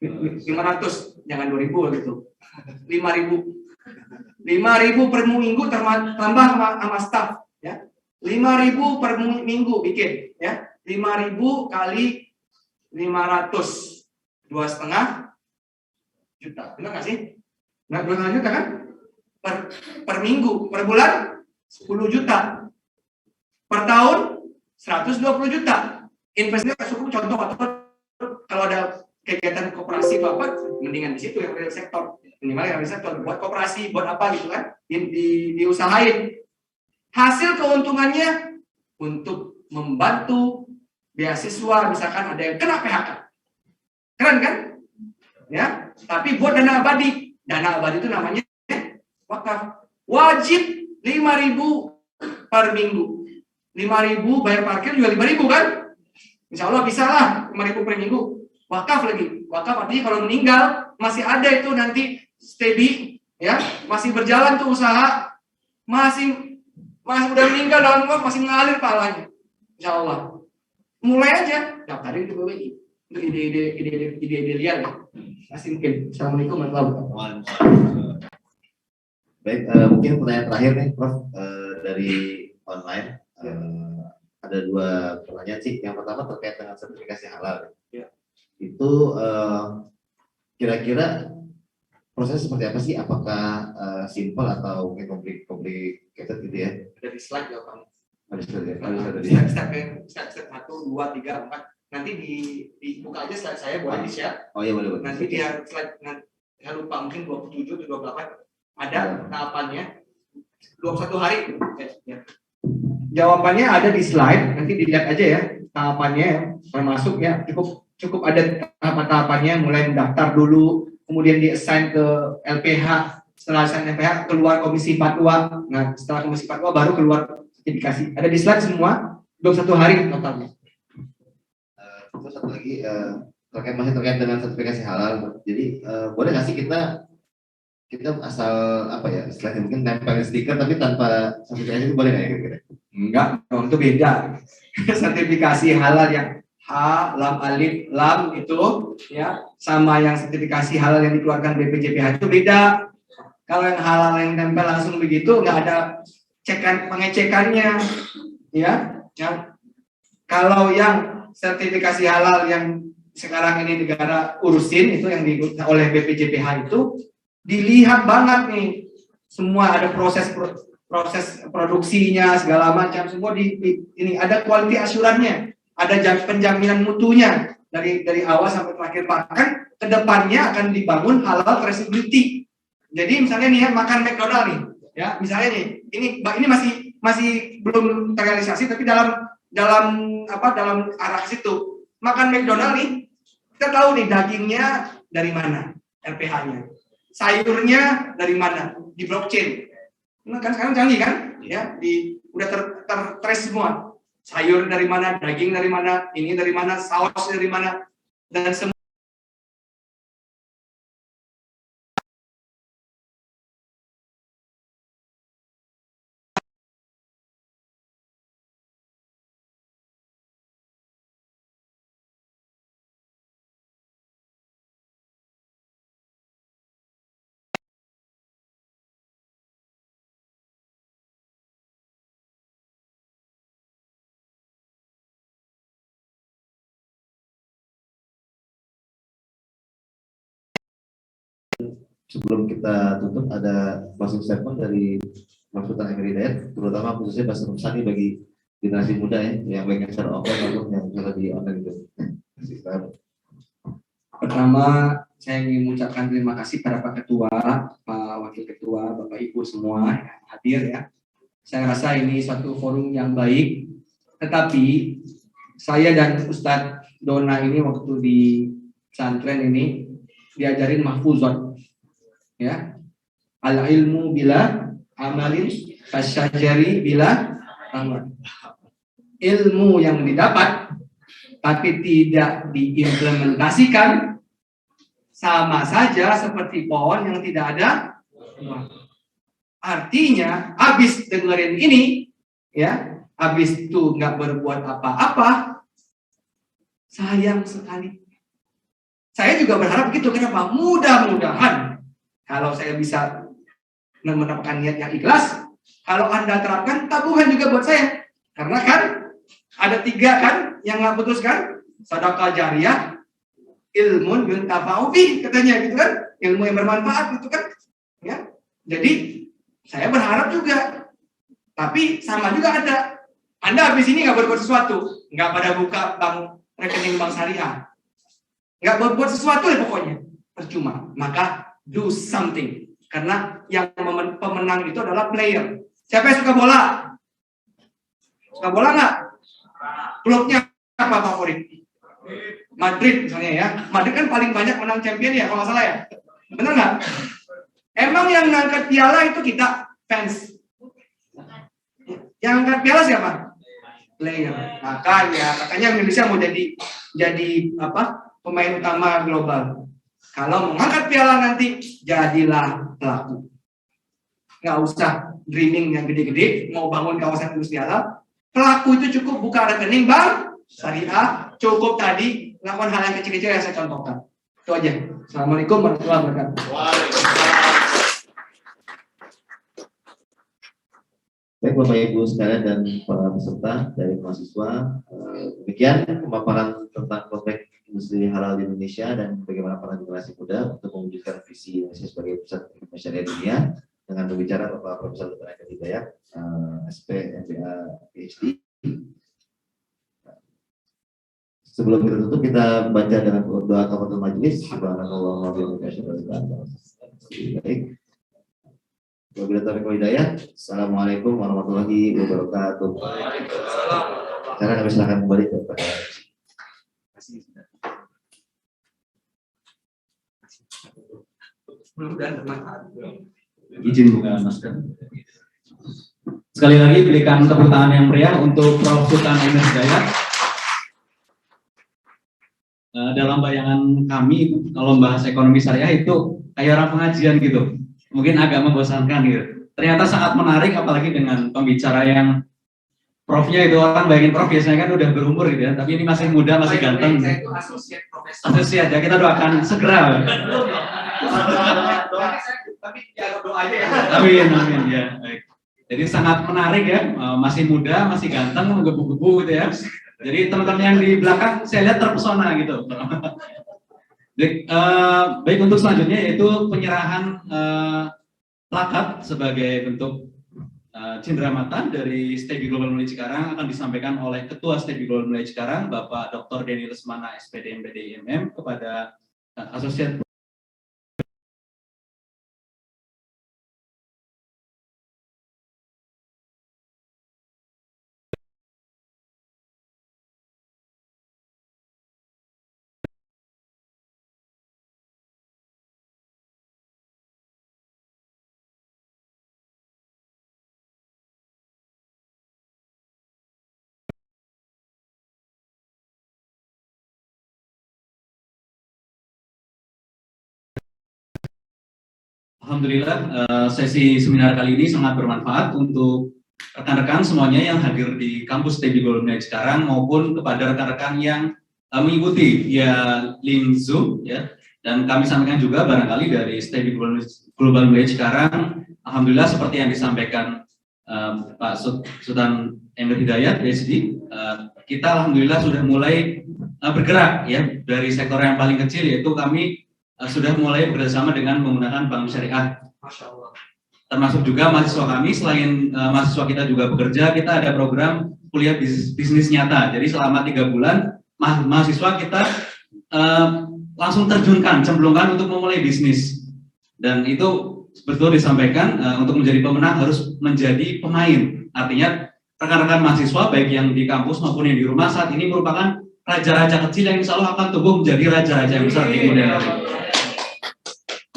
500, jangan 2.000 gitu. 5.000. 5.000 per minggu tambah sama staff ya. 5.000 per minggu bikin ya. 5.000 kali 500, 2,5 juta. Benar nggak sih? Nah, 2,5 juta kan? Per minggu, per bulan 10 juta. Per tahun 120 juta. Investasinya cukup contoh atau kalau ada kegiatan koperasi Bapak mendingan di situ yang real sektor. Minimal yang real sektor buat koperasi, buat apa gitu kan? Diusahain. Hasil keuntungannya untuk membantu beasiswa, misalkan ada yang kena PHK. Keren kan? Ya, tapi buat dana abadi. Dana abadi itu namanya wakaf. Wajib 5.000 per minggu. 5.000 bayar parkir juga 5.000 kan? Insya Allah bisa lah 5.000 per minggu. Wakaf lagi. Wakaf artinya kalau meninggal masih ada itu nanti steady, ya, masih berjalan tuh usaha, masih udah meninggal dalam wakaf masih mengalir pahalanya. Insya Allah. Mulai aja daftarin ke BWI untuk ide-ide liar. Masih mungkin. Assalamualaikum warahmatullahi wabarakatuh.
Baik, mungkin pertanyaan terakhir nih, Prof, dari online. Ada 2 pertanyaan sih. Yang pertama terkait dengan sertifikasi halal.
Ya.
Itu kira-kira proses seperti apa sih? Apakah simple atau mungkin complicated gitu ya?
Ada di slide ya Pak.
Ada ya.
Step 1, 2, 3, 4. Nanti dibuka aja slide saya, boleh di share.
Oh iya boleh.
Nanti dia slide, saya lupa mungkin 27 atau 28 ada tahapannya. 21 hari. Ya. Jawabannya ada di slide, nanti dilihat aja ya tahapannya, termasuk ya cukup ada tahapan-tahapannya, mulai mendaftar dulu, kemudian di-assign ke LPH, setelah assign LPH keluar komisi fatwa. Nah, setelah komisi fatwa baru keluar sertifikasi. Ada di slide semua, 21 hari totalnya.
Terus satu lagi masih terkait dengan sertifikasi halal. Jadi boleh nggak sih kita asal apa ya istilahnya mungkin nempelin stiker tapi tanpa sertifikasi itu boleh nggak ya kira-kira?
Enggak, dong, itu beda. Sertifikasi halal yang H, lam, alif, lam itu ya sama yang sertifikasi halal yang dikeluarkan BPJPH itu beda. Kalau yang halal yang nempel langsung begitu nggak ada pengecekannya ya. Kalau yang sertifikasi halal yang sekarang ini negara urusin itu yang diikuti oleh BPJPH itu dilihat banget nih, semua ada proses produksinya segala macam, semua ini ada quality assurance-nya, ada penjaminan mutunya dari awal sampai terakhir. Bahkan kedepannya akan dibangun halal traceability. Jadi misalnya nih ya, makan McDonald nih, ya misalnya nih, ini masih belum terrealisasi tapi dalam arah situ. Makan McDonald nih, kita tahu nih dagingnya dari mana, RPH-nya. Sayurnya dari mana? Di blockchain. Nah, kan sekarang canggih kan? Ya, udah tertrace semua. Sayur dari mana, daging dari mana, ini dari mana, saus dari mana, dan semua.
Sebelum kita tutup ada closing statement dari Mas Sultan Emir Hidayat, terutama khususnya Mas Rumsani bagi generasi muda ya, yang baik yang secara offline maupun yang secara di online itu.
Pertama, saya ingin mengucapkan terima kasih pada Pak Ketua, Pak Wakil Ketua, Bapak Ibu semua yang hadir ya. Saya rasa ini suatu forum yang baik, tetapi saya dan Ustadz Dona ini waktu di pesantren ini diajarin mahfuzat. Ya, al ilmu bila amalin kasyajari bila amal. Ilmu yang didapat tapi tidak diimplementasikan sama saja seperti pohon yang tidak ada. Artinya habis dengerin ini ya, habis itu nggak berbuat apa-apa, sayang sekali. Saya juga berharap begitu. Kenapa? Mudah-mudahan kalau saya bisa mendapatkan niat yang ikhlas. Kalau Anda terapkan tabungan juga buat saya. Karena kan ada 3 kan yang nggak putuskan, sedekah jariah, ilmun yuntafa'u bih katanya gitu kan, ilmu yang bermanfaat gitu kan. Ya. Jadi saya berharap juga. Tapi sama juga ada. Anda habis ini nggak berbuat sesuatu, nggak pada buka rekening bank syariah, nggak berbuat sesuatu ya pokoknya, percuma. Maka do something. Karena yang pemenang itu adalah player. Siapa yang suka bola? Suka bola nggak? Klubnya apa favorit? Madrid misalnya ya. Madrid kan paling banyak menang champion ya kalau nggak salah ya. Benar nggak? Emang yang ngangkat piala itu kita fans. Yang angkat piala siapa? Player. Makanya Indonesia mau jadi apa? Pemain utama global. Kalau mengangkat piala nanti jadilah pelaku. Nggak usah dreaming yang gede-gede, mau bangun kawasan industri halal. Pelaku itu cukup buka rekening bank syariah, cukup tadi lakukan hal yang kecil-kecil yang saya contohkan. Itu aja. Assalamualaikum warahmatullahi wabarakatuh.
Baik Bapak Ibu sekalian dan para peserta dari mahasiswa, demikian pemaparan tentang prospek industri halal di Indonesia dan bagaimana para generasi muda untuk mewujudkan visi Indonesia sebagai pusat ekonomi syariah dunia dengan berbicara Bapak Profesor Dr. Eka Hidayat, SP, MBA, PhD. Sebelum kita tutup, kita baca dengan doa kafaratul majelis. Subhanallah wa bihamdihi. Baik. Wabillahi taufiq wal hidayah. Assalamualaikum warahmatullahi wabarakatuh. Sekarang kami silakan kembali kepada
izin buka masker. Sekali lagi berikan tepuk tangan yang meriah untuk Prof. Sultan Emir Hidayat. Dalam bayangan kami, kalau membahas ekonomi syariah itu kayak orang pengajian gitu. Mungkin agak membosankan gitu. Ternyata sangat menarik, apalagi dengan pembicara yang profnya itu, orang bayangin prof biasanya kan udah berumur gitu ya, tapi ini masih muda, masih ganteng.
Saya itu asosiat profesor.
Asosiat ya, kita doakan segera.
Tapi jangan doa aja ya.
Amin, amin ya. Baik. Jadi sangat menarik ya, masih muda, masih ganteng, menggebu-gebu gitu ya. Jadi teman-teman yang di belakang saya lihat terpesona gitu. Baik, untuk selanjutnya yaitu penyerahan plakat sebagai bentuk cenderamata dari Steby Global Mulai Cikarang akan disampaikan oleh Ketua Steby Global Mulai Cikarang, Bapak Dr. Denny Lesmana, SPD MPD IMM, kepada Asosiat. Alhamdulillah, sesi seminar kali ini sangat bermanfaat untuk rekan-rekan semuanya yang hadir di kampus Steby Global Mulai Cikarang maupun kepada rekan-rekan yang mengikuti via link Zoom ya. Dan kami sampaikan juga barangkali dari Steby Global Mulai Cikarang, alhamdulillah seperti yang disampaikan Pak Sultan Emir Hidayat PhD, kita alhamdulillah sudah mulai bergerak ya dari sektor yang paling kecil, yaitu kami sudah mulai bekerjasama dengan menggunakan bank syariah.
Masya Allah.
Termasuk juga mahasiswa kami, selain mahasiswa kita juga bekerja, kita ada program kuliah bisnis nyata. Jadi selama 3 bulan mahasiswa kita langsung terjunkan, cemplungkan untuk memulai bisnis. Dan itu betul disampaikan, untuk menjadi pemenang harus menjadi pemain. Artinya rekan-rekan mahasiswa baik yang di kampus maupun yang di rumah saat ini merupakan raja-raja kecil yang insya Allah akan tumbuh menjadi raja-raja yang besar di kemudian hari.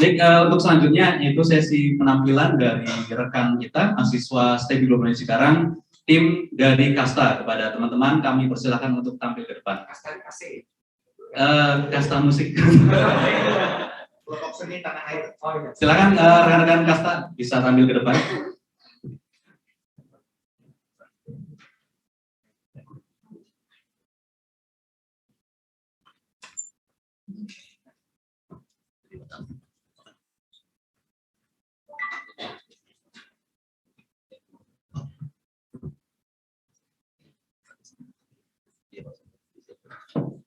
Baik, untuk selanjutnya yaitu sesi penampilan dari rekan kita, mahasiswa Steby Global Cikarang, tim dari Kasta. Kepada teman-teman kami persilakan untuk tampil ke depan.
Kasta kasih.
Kasta musik.
Kelompok seni tanah air. Oh, iya.
Silakan rekan-rekan Kasta bisa tampil ke depan.
ya Pak.